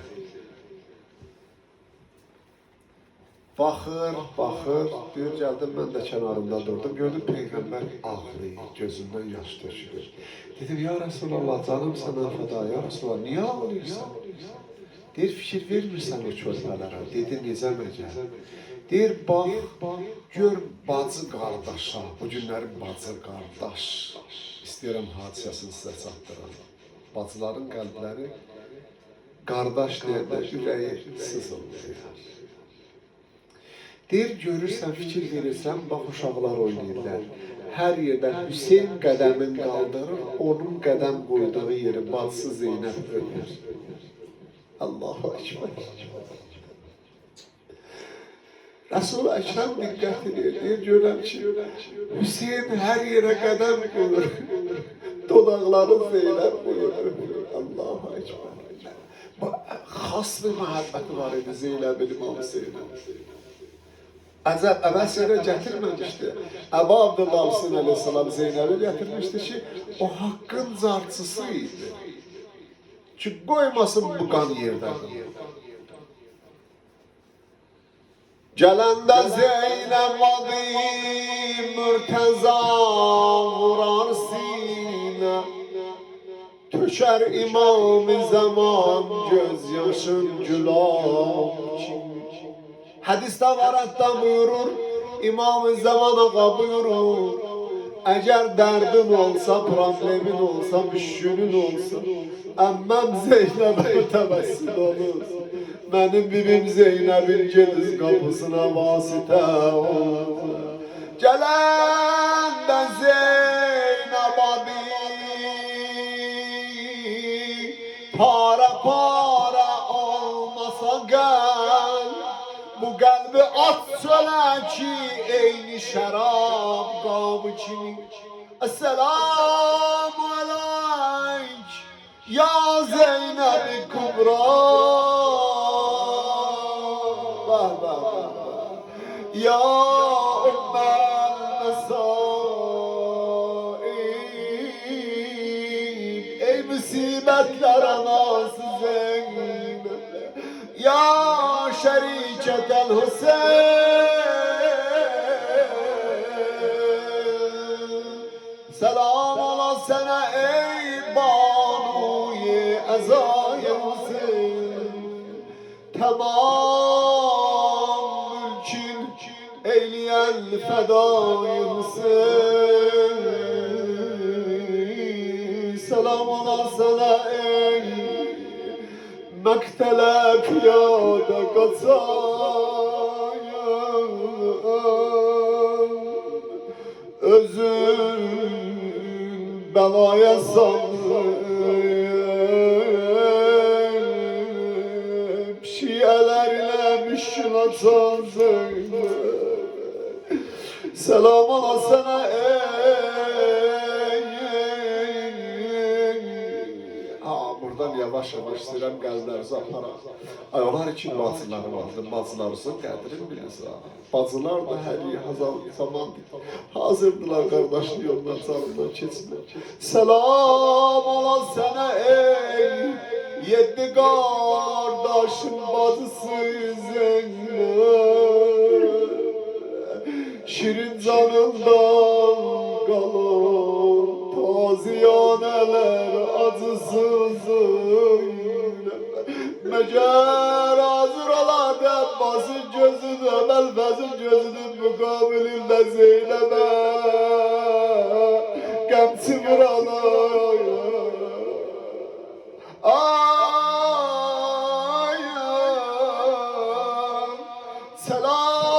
Baxır, baxır, deyir, gəldim, mən də kənarında durdum, gördüm Peyğəmbər ağlayır, gözündən yaş tökülür. Dedim, ya Rasulallah, canım sənə fəda, ya Rasulallah, niyə ağlayırsan? Deyir, fikir vermirsən o körpələrə, dedi, necə məcəl? Deyir, bax, gör bacı qardaşa, bu günlərin bacı qardaş, istəyirəm hadisəsini sizə çatdıram. Bacıların qəlbləri, qardaş deyəndə ürəyi sızıldayır. Deyir, görürsən, fikir verirsən, bax, uşaqlar oynayırlar. Hər yerdə Hüseyin qədəmin qaldırır, onun qədəm qoyduğu yeri bacısı Zeynəb ölür. Allahu Ekber. Resul-i Ekrem diqqət edir, görəm ki, Hüseyin hər yerə qədəm qoyur, dodaqları Zeynəb qoyur. Allahu Ekber. Xas bir məhəbbəti var idi Zeynəbin İmam Hüseyinə. Əcəb, əvvəlsələ gətirməmişdi. Əbu Abdullah Hüseyin əleyhissalam Zeynəbi gətirmişdi ki, o haqqın carçısı idi. Ki, qoymasın bu qan yerdən. Gələndə Zeynəb adı mürtəza vurar sinə, tökər imam-ı zaman göz yaşın gülam kimi. Hadisdə var hətta buyurur, İmam-ı Zaman ağa buyurur, əgər dərdin olsa, problemin olsa, müşkülün olsa, əmməm Zeynəbə təvəssül olur. Mənim bibim Zeynəbin gediz qapısına vasitə olur. Gələndə Zeynəb adı para olmasa qəlb, bu qəlbi at çölə ki, eyni şərab qabı kimi. Esselamu aleyk, ya Zeynəb-i Kubra. Ya Ümmel Mesaib, ey musibetler anası Zeynep. Ya şeriket-el Hüseyin, selam ola sana ey banuye ezay Hüseyin. Tamam mülkün eyleyen fedai Hüseyin. Selam ola sana ey mektele piyade kaçayan, özün belaya sallayıp şiyelerle müşkülatan Zeynep. Selam ola sana ey. Buradan yavaş yavaş-yavaş istəyirəm qəlblərinizi aparaq. Ay, var ki, bacıları vardı, bacılarınızın qədrini bilirsən. Bacılar da hər zaman hazırdılar qardaşlı yoldan canından keçmək. Salam ola sənə ey, yedi qardaşın bacısı Zeynep. Şirin canından qalır taziyaneler acısız Meğer hazır ola Abbas'ın gözünü Melfez'in gözünün mukabilinde Zeynep'e Gemsi vuralar Ay selam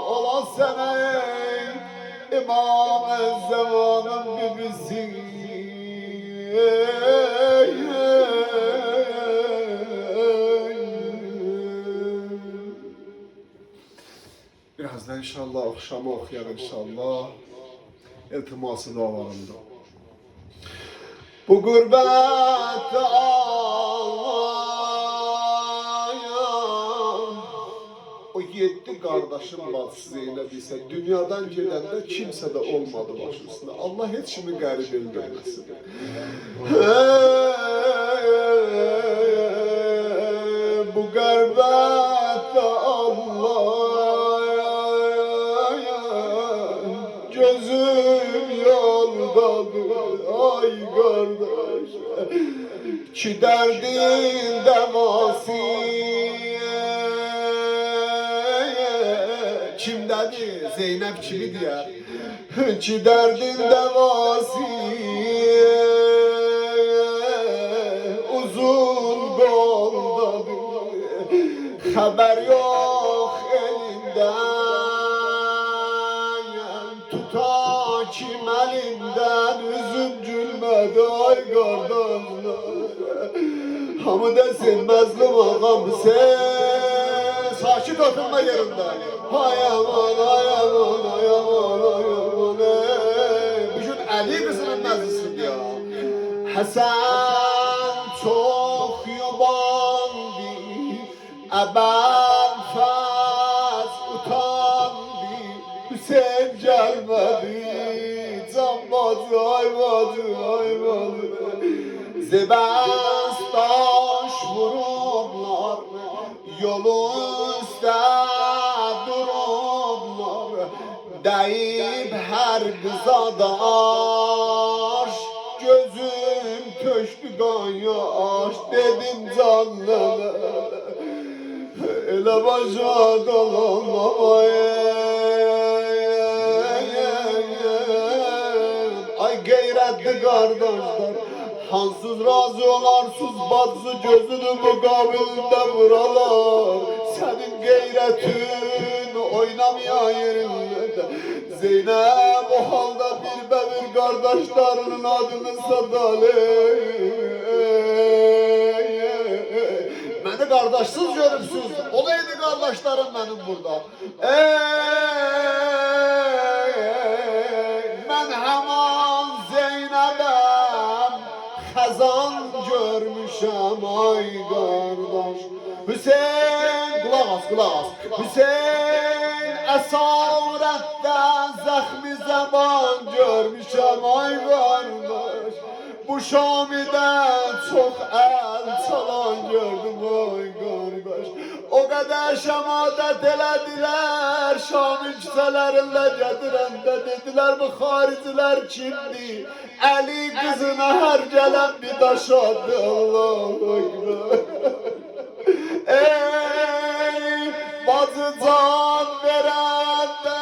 ola sana ey İmam-ı Zaman'ın bibisi Birazdan inşallah akşamı okuyar inşallah iltiması dualarında. Bu gurbet o yedi kardeşim bacısı Zeynep ise dünyadan gelende kimse de olmadı başımızda. Allah hiç kimi garip elmemesin. Bu gurbette Allah gözüm yoldadır ay kardeş ki derdin devası kimdedir Zeynep kimi diyer ki derdin devası uzun koldadır haber yok elinden tuta kim elinden üzüm gülmedi ay kardeşler hamı desin mezlum ağam sen sakit oturma yerinden hay aman hay aman hay aman hay aman bugün Ali kızının mezlisidir ya Hasan çok yubandı Ebel faz utandı Hüseyin gelmedi Can bacı ay bacı ay bacı Zebes taş vururlar Yolu üstte dururlar Deyip her kıza da aşk Gözüm köşkü kan yaş Dedim canlana Ele başa dalamayın Ay gayretli kardeşler Hansız razı olarsız bacısı gözünü mukabilinde vuralar Senin gayretin oynamaya yerinde Zeynep o halde bir be bir kardeşlerinin adını sadaley Beni kardeşsiz görürsünüz. Olaydı kardeşlerim benim burada. Ben hemen Zeynep'em Hazan görmüşem ay kardeş. Hüseyin kulak as. Hüseyin esarette zahmi zaman görmüşem ay kardeş. Bu Şami'den çok el çalan gördüm ay kardeş O kadar şemadet elediler Şam'ın küselerinde gedirende dediler bu hariciler kimdi Ali kızına her gelen bir taş attı Allahu Ekber Ey bacı can verende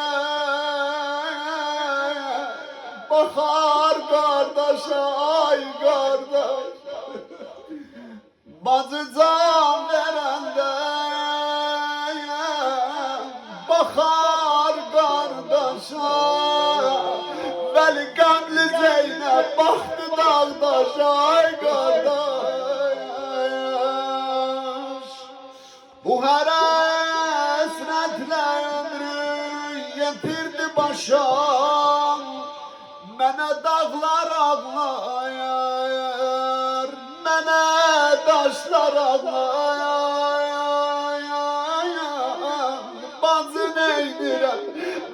Bakar kardeşe ay kardeş Bacı can verende Bakar kardeşe Veli gamli Zeynep baktı dağdaşa ay kardeş Bu her esnetle ömrü getirdi başa Mene dağlar ağlayar, mənə daşlar bacı neydirəm,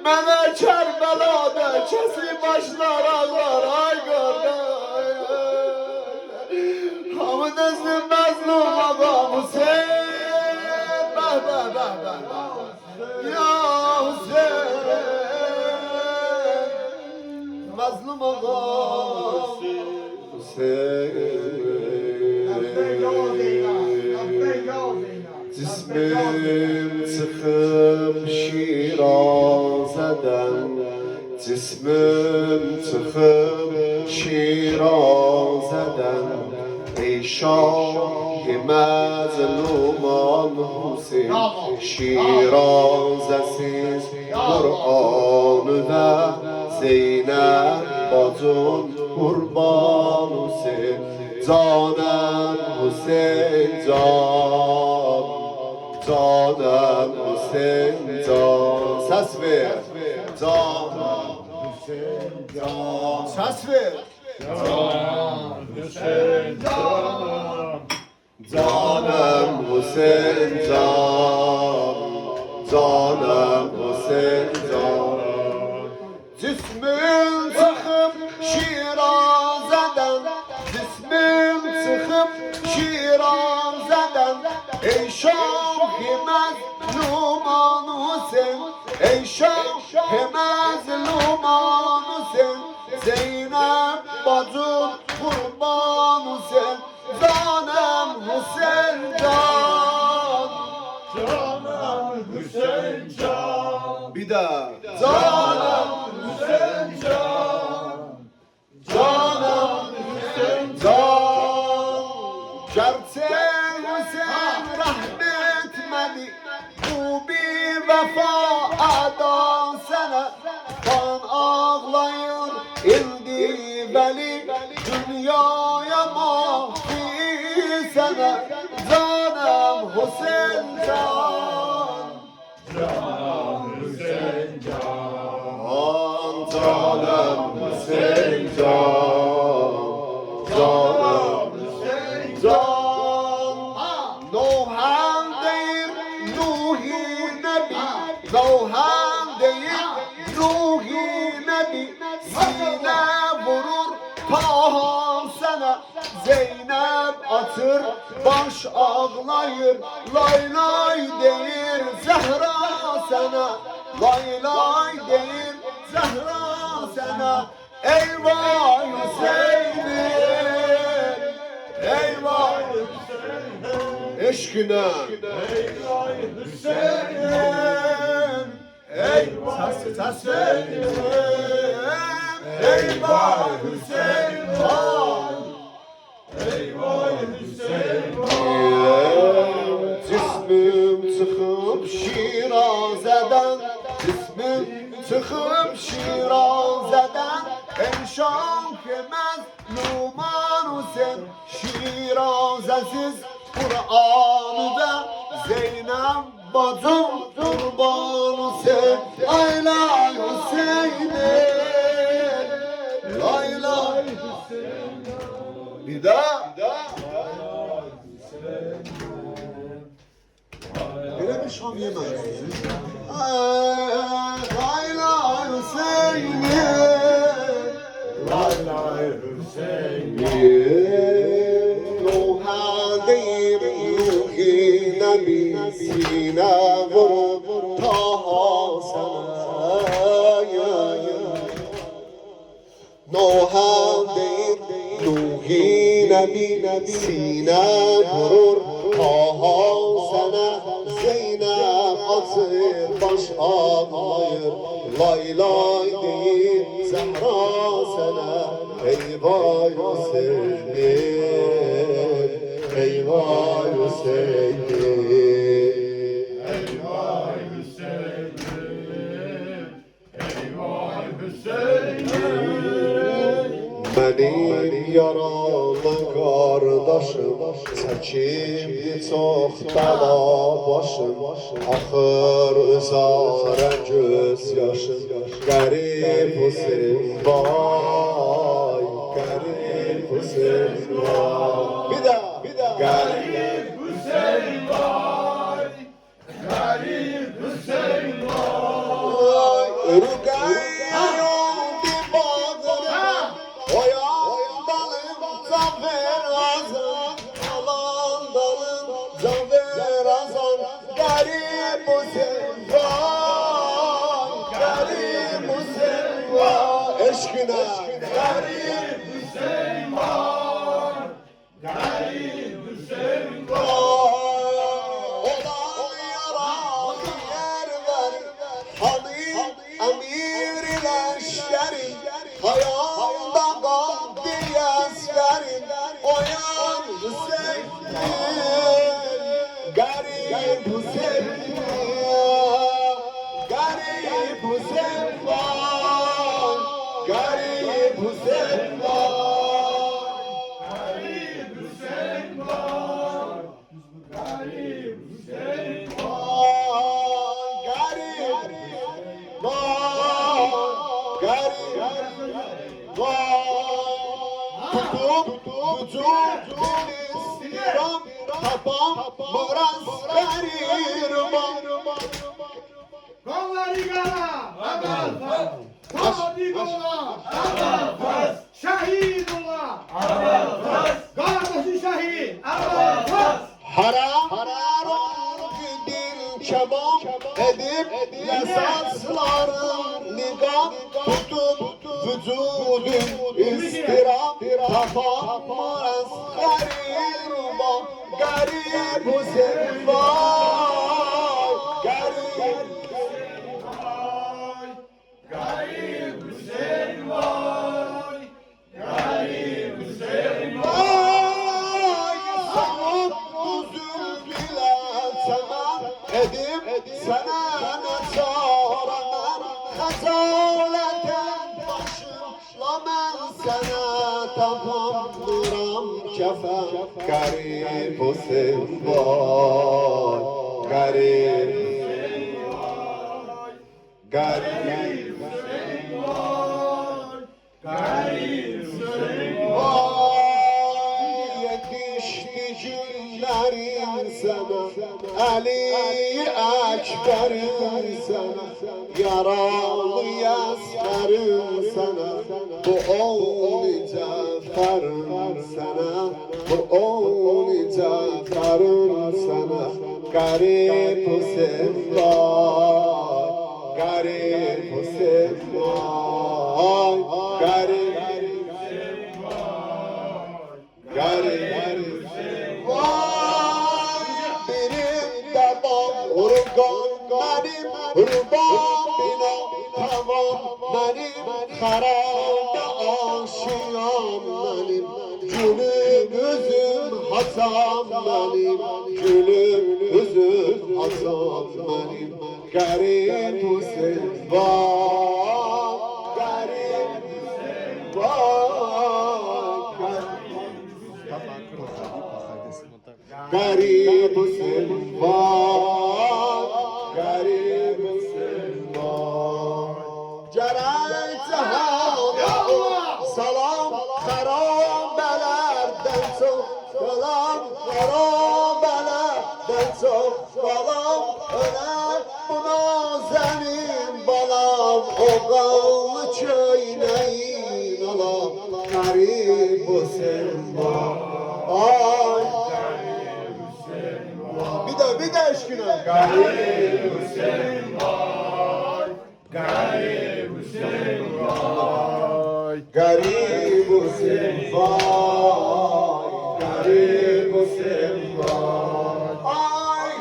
mənə Kərbəlada kəsib başlar ağlar, ay qardaş. Hamı dözüm məzlum ağam Hüseyin, bəh, bəh, bəh, bəh, bəh. Ya Hüseyin, məzlum ağam Hüseyin. Cismim çıxıb Şirazədən, cismim çıxıb Şirazədən, ey şah-ı məzluman Hüseyin, Şirazəsiz Qur'anı və Zeynəb bacın qurban Hüseyin, canım Hüseyin can, canım Hüseyin can. Ses ver. Canım Hüseyin can. Ses ver. Canım Hüseyin can. Canım Hüseyin can, canım Hüseyin can. Cismim çıxıb Şirazədən, cismim çıxıb Şirazədən, ey şah-ı məzluman Hüseyin, ey şah-ı məzluman Hüseyin, Zeynəb bacın qurban Hüseyin, canım Hüseyin can, Canım Hüseyin can. bir de canım Hüseyin can. canım Hüseyin can. Gerçek Hüseyin rahmetmedi, bu bir vefa adan sana, kan ağlayır indi veli, dünyaya mahfi sana, canım Hüseyin can. Canım Hüseyin can. Canım Hüseyin can, canım Hüseyin can. Nuhan değil Nuhi Nebi, Nuhan değil Nuhi Nebi, sine vurur Taha sana, Zeynep atır baş ağlayır, lay lay deyir Zehra sana, lay lay deyir Zehra sana. Eyvah Hüseyin'im, eyvah eşkine, eyvah Hüseyin. eyvah Hüseyin'im, eyvah Hüseyin var. Eyvah Hüseyin. Cismim çıxıb Şirazədən, cismim çıxıb Şirazədən, ey şah-ı məzluman Hüseyin, Şirazəsiz Qur'anı və Zeynəb bacım qurban Hüseyin, ay lay Hüseyin'im, lay lay bir daha. Öyle bir şam yemeği. Lay lay Hüseyin'im, Lay lay Hüseyin. Nuha deyir Nuhi Nebi, sine vurur Taha sana. Nuha deyir Nuhi Nebi, sine vurur Taha sana, Zeynep atır baş ağlayır, lay lay deyir Zehra sana. Eyvah Hüseyin'im, eyvah Hüseyin'im. Eyvah Hüseyin'im. Eyvah Hüseyin'im. Benim yaralı kardeşim, çəkibdi çox bəla başım, axır üzarə göz yaşım, qərib Hüseyin vay, qərib Hüseyin vay. Bir də Garip Hüseyin vay. Garip Hüseyin vay. Rügayon bir bağırma, oyan dalım zafer azan, alan dalım zafer azan. Garip Hüseyin vay, garip Hüseyin vay. Eşkine Garip Hüseyin var. Garip Hüseyin var. olan yaralı yer ver, hani emir leşkerim, hayanda kaldı askerim, oyan Hüseyin, garip Hüseyin, garip Hüseyin var, garip Hüseyin var. Garip Hüseyin var. Garip Hüseyin var. Kolları yana, Abalfas. Sadık ola, Abalfas. Şehit ola, Abalfas. Kardeşi şehit, Abalfas. Harar gidin kebap edip yasasların nigah tutup vücudun istirap tapamaz garip garip Hüseyin vay garip Garip Hüseyin vay. Garip Hüseyin vay. vay sanıp uzun bile sana edip sana ne soranlar hazaleten başımla ben sana tamamdıram kefen garip Hüseyin vay garip garip Garip Hüseyin vay yetişti günlerin sana Ali Ekber'in sana yaralı yaskarın sana bu oğlu Cafer'in sana bu oğlu Cafer'in sana garip Hüseyin vay garip Hüseyin vay garip garip vay benim de bağırgan benim hırban bina tamam benim harada aşiyam benim gülüm üzüm Hasan benim gülüm üzüm Hasan benim garip Hüseyin vay garip Hüseyin vay garip Hüseyin vay garip Hüseyin vay Ceray cehada salam harabelerden çok salam harabelerden çok salam öler buna senin balam o kanlı çöyneyin alam garip Hüseyin vay bir de eşkine Garip Hüseyin vay. Garip Hüseyin vay. garip Hüseyin vay garip Hüseyin vay ay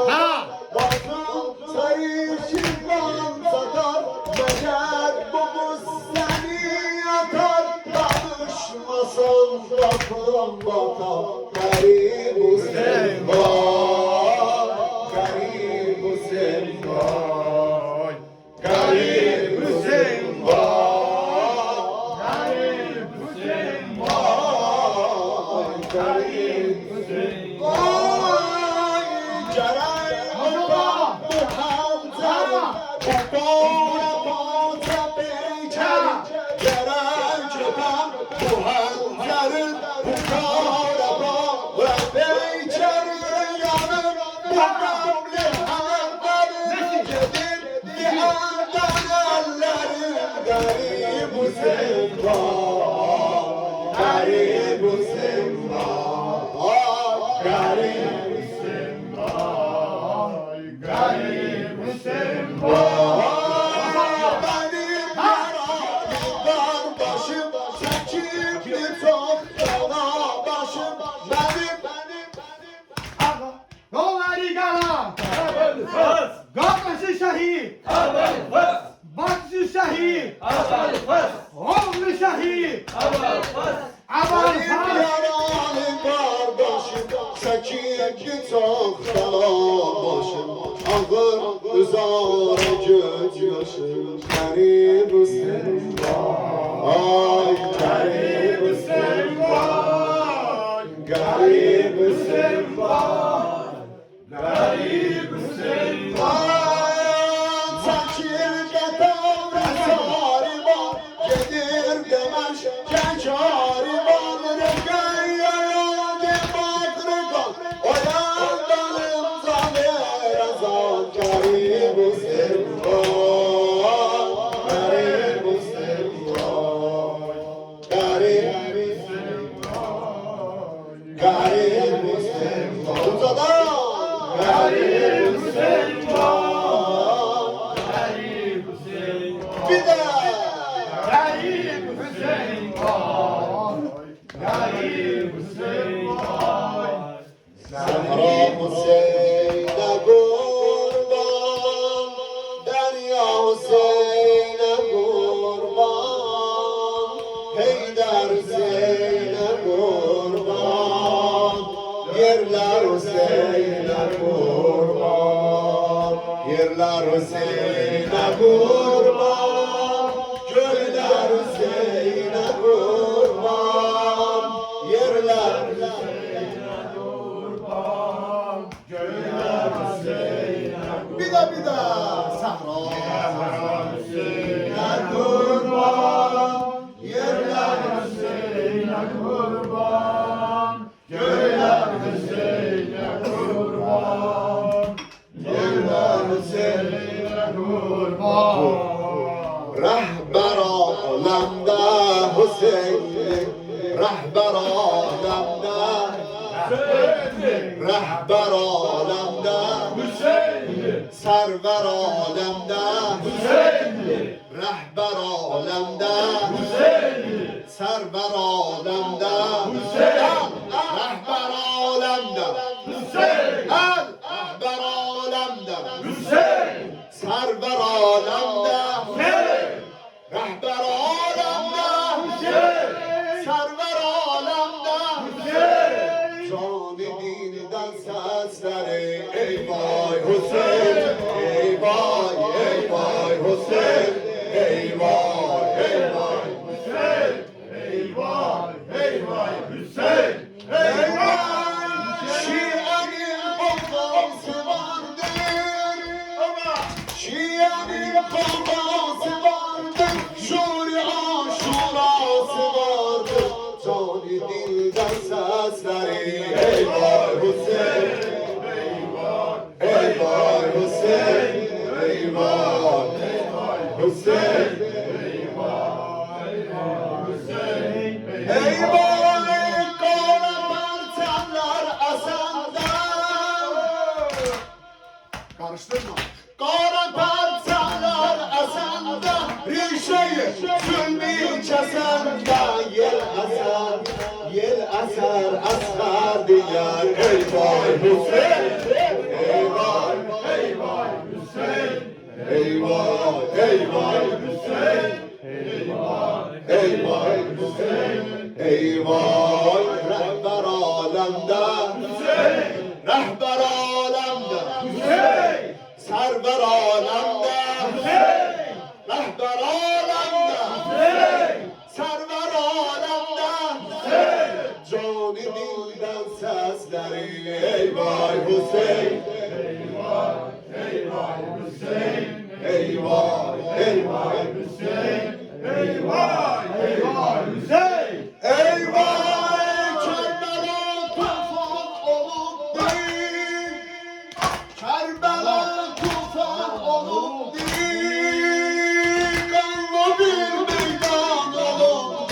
Ha! bakın sayışından satar meğer bu seni yatar danışmasan bakın batar garip Hüseyin vay garip Hüseyin vay Garip Hüseyin vay. Garip Hüseyin vay. Garip Hüseyin vay Ceray Oba Muhammed Okora Mata Beyçer Ceray Oba Muhammed garip Hüseyin vay, garip Hüseyin vay, garip Hüseyin vay. Benim yaralı kardeşim, çekimli çok yana başım. Benim Doğru gala. Kardeşi şehit. Bacısı şehit. Oğlu şehit. Aman benim yaralı kardeşim, çekimli çok yana başım. Ağır uzar göz yaşım, garip Hüseyin vay, garip Hüseyin vay, garip Hüseyin vay, garip Hüseyin vay. Çekirge davre sarı var, gelir demeş kekari var. Regayyaya demak regal, oyandanım zamer azan. Garip Hüseyin vay, garip Hüseyin vay, garip Hüseyin vay, garip Hüseyin vay. Uzadan garip Hüseyin vay, bir de Garip Hüseyin vay. Garip Hüseyin vay. Zahra Hüseyin'e kurban, Derya Hüseyin'e kurban, Heydar Hüseyin'e kurban, yerler Hüseyin'e kurban, yerler Hüseyin'e kurban, köyler Hüseyin'e kurban, yerler bir de Sahra Hüseyin'e kurban, yerler Hüseyin'e kurban, köyler Hüseyin'e kurban, yerler Hüseyin'e kurban. Rehber alemde Hüseyin, rehber alemde, rehber alemde server alemde, rehber alemde, server alemde, rehber alemde, rehber alemde, server alemde, rehber alemde, server alemde, canı dilden sesleri ey vay Hüseyin, ey vay, ey vay Hüseyin, ey vay, ey vay Hüseyin, ey vay, ey vay Hüseyin, ey vay. Şia'nın babası vardır, Şia'nın babası vardır, Şuri aşurası vardır, canı dilden sesleri ey vay Hüseyin, ey vay Hüseyin, ey vay Hüseyin, ey vay kara parçalar asandan. Karıştırma. Kara parçalar asanda, rişeyi sülbi kesende, yel eser, yel eser, eser diyar. Ey vay Hüseyin, ey vay, ey vay Hüseyin, ey vay, ey vay Hüseyin, ey vay, ey vay Hüseyin, ey vay. Rehber alemde Hüseyin, rehber alemde Hüseyin, server alemde Hüseyin, rehber alemde Hüseyin, server alemde Hüseyin, canı dilden sesleri ey vay Hüseyin, ey vay, ey vay Hüseyin, ey vay, ey vay Hüseyin, ey vay, ey vay Hüseyin, ey vay. Kerbela tufan olup değil, Kerbela tufan olup değil, kanlı bir meydan olup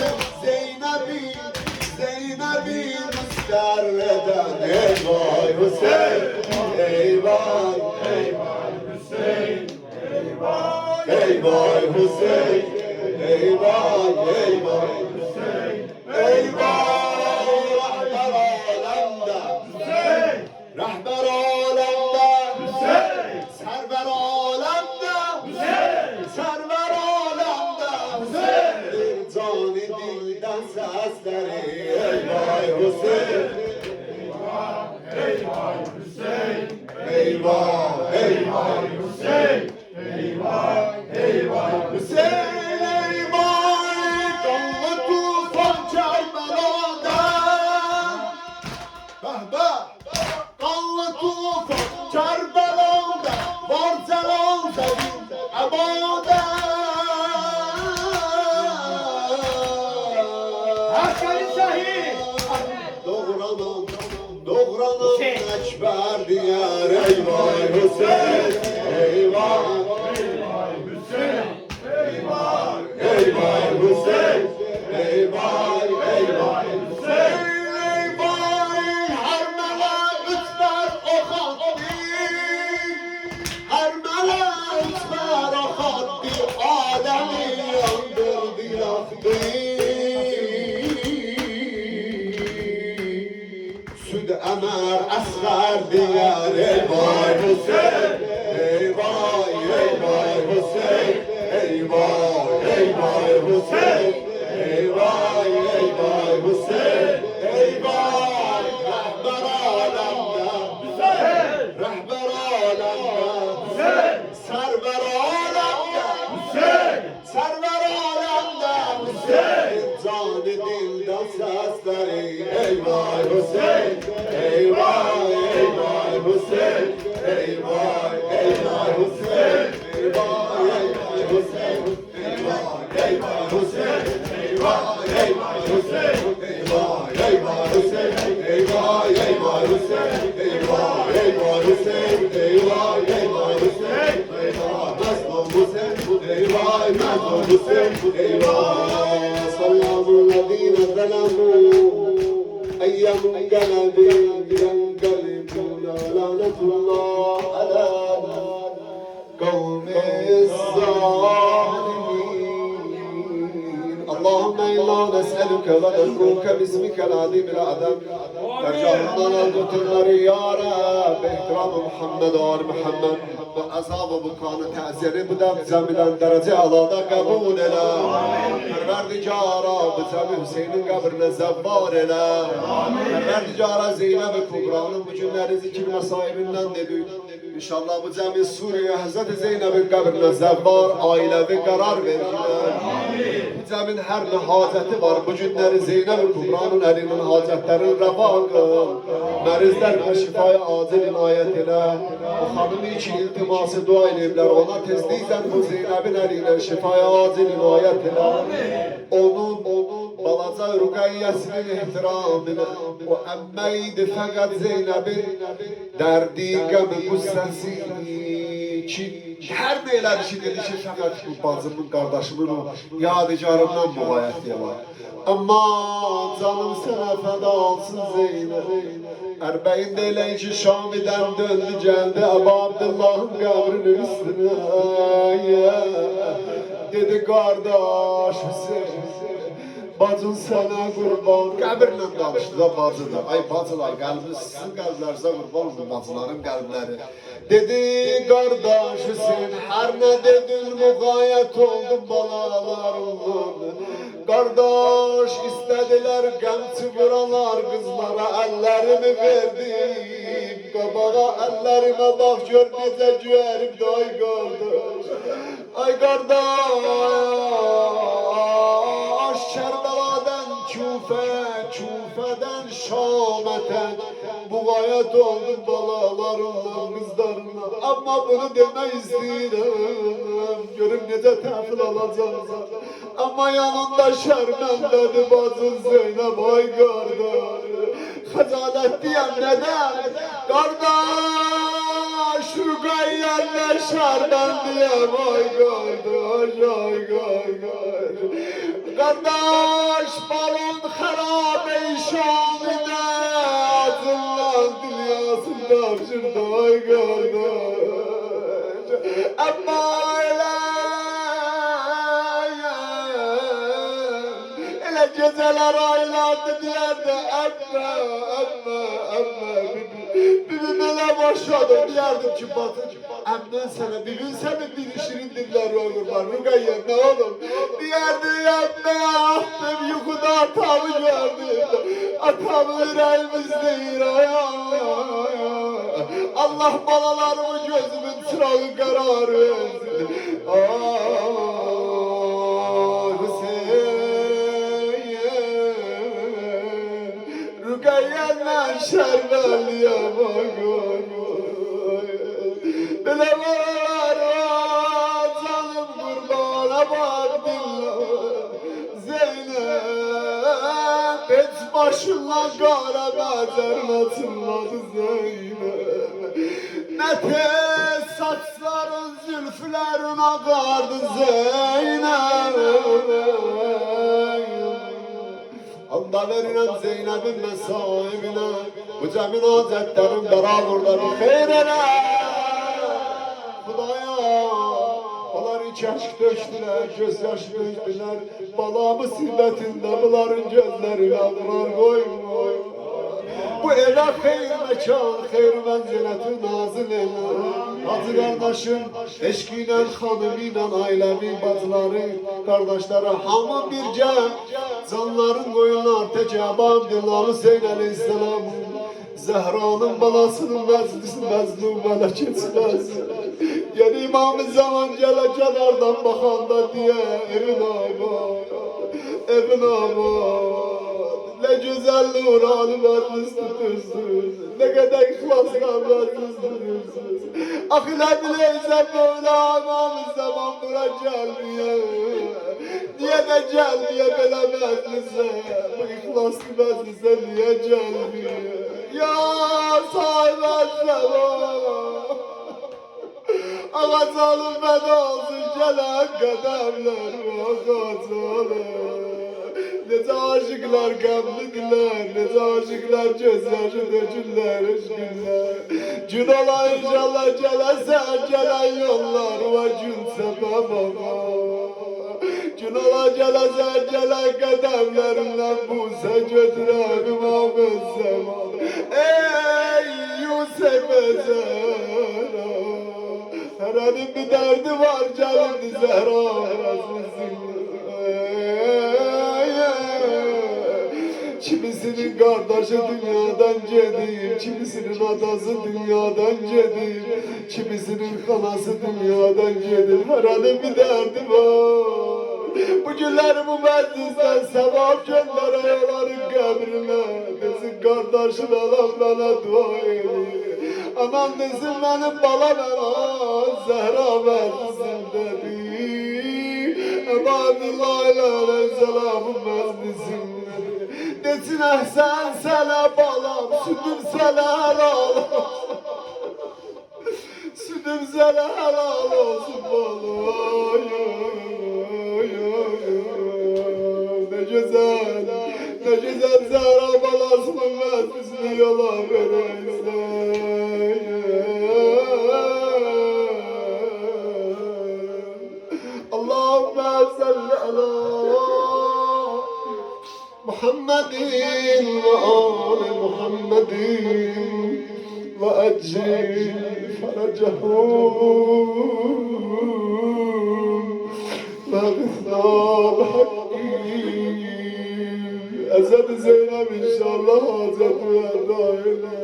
vay ey vay Hüseyin ey vay ey vay Hüseyin ey vay ey vay Hüseyin ey vay rahber alemde Hüseyin server alemde Hüseyin server alemde Hüseyin bir cani dilden sesleri ey vay Hüseyin eyvah eyvah Hüseyin eyvah eyvah Hüseyin eyvah kanlı tufan Kerbela'da kanlı tufan Kerbela'da var celal abada Hakkari şehit. Doğranın ekber diyar eyvah Hüseyin eyvah eyvah Hüseyin eyvah eyvah Hüseyin eyvah eyvah Hüseyin eyvah her melekler o hattı her melekler o hattı alemi yandırdı yaktı Süd Ömer asgar diyar eyvah Hüseyin eyvah eyvah Hüseyin eyvah eyvah Hüseyin eyvah eyvah Hüseyin eyvah rahber alemde Hüseyin rahber alemde Hüseyin server alemde Hüseyin server alemde Hüseyin canı dilden sesleri eyvah Hüseyin eyvah eyvah Hüseyin eyvah eyvah Hüseyin eyvah eyvah Hüseyin eyvah eyvah Hüseyin eyvah eyvah Hüseyin eyvah eyvah Hüseyin eyvah eyvah Hüseyin eyvah eyvah Hüseyin eyvah eyvah Hüseyin eyvah mazlum Hüseyin eyvah mazlum Hüseyin eyvah sallamu lezine zalamu أيام قلبي ينقلبون لعنة الله على قوم الظالمين اللهم إنا نسألك ونذكرك باسمك العظيم الأعظم ترجعنا للقتل يا رب باحترام محمد وآل محمد وأصحاب بكان تأثير بدم زمن درجة على قبول له Perverdigara bıçağı Hüseyin'in kabrine zevvar eyle Perverdigara Zeynep Kubra'nın bu günleri zikir mesahibinden dedi İnşallah bu cemi Suriye Hazreti Zeynep'in kabrine zevvar ailevi karar verdiler Bu cemin her ne haceti var bu günleri Zeynep Kubra'nın elinin hacetlerini reva kıl Merizler ve şifaya acil inayet ile O hanımı için iltiması dua edeyimler ona tezlizen bu Zeynep'in eline şifaya acil inayet ile onun balaca Rukayyesinin ihtiramına o emmeydi fakat Zeynep'in derdi gemi kussesi ki her neyler işi dedi ki fakat bu bacımın kardeşimin o yadigarımdan muhayyet var ama canım sana feda olsun Zeynep Erbeğin deyleyince Şami'den döndü geldi Ebu Abdullah'ın kabrinin üstüne dedi kardeş Hüseyin bacın sana kurban kabirle danıştı da bacıdır ay bacılar kalbiniz sizin kalblerinize kurban olsun bacıların kalpleri dedi kardeş Hüseyin her ne dedin mugayet oldum balalarımdan kardeş istediler genç buralar kızlara ellerimi verdim kabağa ellerime bak gör nece güverim de ay kardeş ay kardeş Kerbela'dan Küfe'den Şam'e bu gayet oldum balalarımla kızlarımla ama bunu deme istedim görüm nece tefil alacağız ama yanında şermen dedi bacın Zeynep ay kardeş hacalet diyen neden kardeş Rügayyerle şermen diyen ay kardeş ay kardeş kardeş balon harabe Şam'ine azından dünyasında yapışırdı ay kardeş. Ama öyle geceler aylandı diyerdi amma bir böyle başladım diyerdim ki Batı emden sana bir gün senin bir şirin diller olur var Rugayye ne oğlum diyerdi emme ahtım yukuda atamı gördüm atamı yüreğimizde Allah balalarımı gözümün çırağı karar versin Rugayye'nden şerbeliye bakıyor Bile var canım kurbana bakdillah Zeynep hiç başınla kara becermetinladı Zeynep Ne tez saçların zülfülerin akardı Zeynep Anda verilen Zeynep'in mesahibine Bu cemin hazretlerin beraberleri hayrele Hudaya Onlar iç aşk döştüler, gözyaş döştüler Bala musibetinde bunların gözlerine vurar koymuyor Bu eve hayır mekan, hayır menziletü nazil eyle Hacı kardeşim, eşkiyle, hanımıyla, ailevi bacıları Kardeşleri hamı birce Canların koyunlar tecaban Dilları Hüseyin Aleyhisselam Zehra'nın balasının meclisi mezlum bana geçmez Yeni imam-ı zaman gelecek oradan bakanda diye evin abad Ne güzel nurani meclis tutursunuz Ne kadar ihlasla meclis tutursunuz Akile bileyse Mevla imam-ı zaman bura gelmiyor Niye de gelmiyor böyle meclise Bu ihlaslı meclise niye gelmiyor Ya sahibel zaman Ağaçalım feda olsun gelen kademler Ağaçalım Nece aşıklar gamlıdırlar Nece aşıklar gözyaşı dökürler eşkınlar Gün ola inşallah gelese gelen yollar Ve gün sebep ama Gün ola gelese gelen kademlerimle Buse götüren imam-ı zaman Ey Yusuf Zehra Herhangi bir derdi var gelindi Zehra Kimisinin kardeşi dünyadan cedir Kimisinin adası dünyadan cedir Kimisinin kanası dünyadan cedir Herhangi bir derdi var Bu günler bu meclisten sevap gönder ayaların kabrine Desin kardeşin alan bana dua ediyor Aman desin benim balam Zehra versin dedi Ebadillah aleyhisselamın meclisin Desin ehsen sana balam Sütüm sana helal Sütüm sana helal olsun balam Ne güzel Zehra balasının meclisini yola verirsen Allahümme salli ala Muhammedin ve ali Muhammedin ve ecil feracehum ve gıthab hakki Ezed Zeynep inşallah hazret verdayla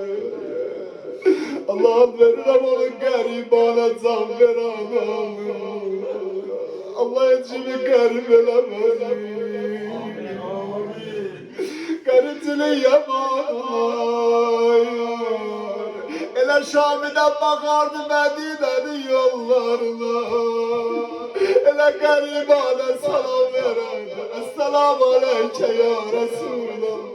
Allah'ım verir onun garibane can veren Allah içimi garip elemez Garipçiliği yaman Ele Şam'dan bakardı Medine'nin yollarına Ele garibane salam verirdi Esselamu aleyke ya Resulallah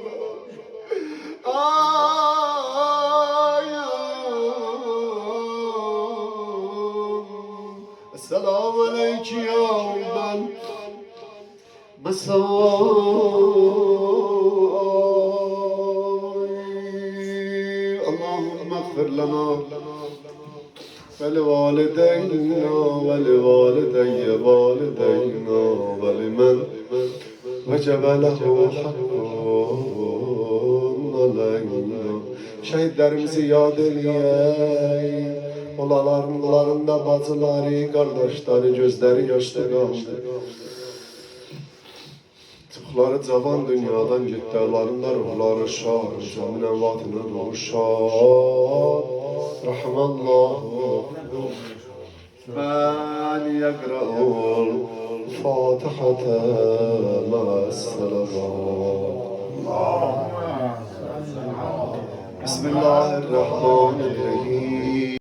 Esselamu aleyke ya ben Allahümme اغفر لنا ولوالدينا ولوالدي والدينا ولمن وجب له حق علينا. Şehitlerimizi yad eləyək. Onların da bacıları, kardeşleri, gözleri yaşlı kaldı. Çıkları cavan dünyadan gitti, onların ruhları şad, camin envatına ruhu şad. Rahmanallahu men yekra'ul Fatihate ma'as-salavat. Bismillahirrahmanirrahim.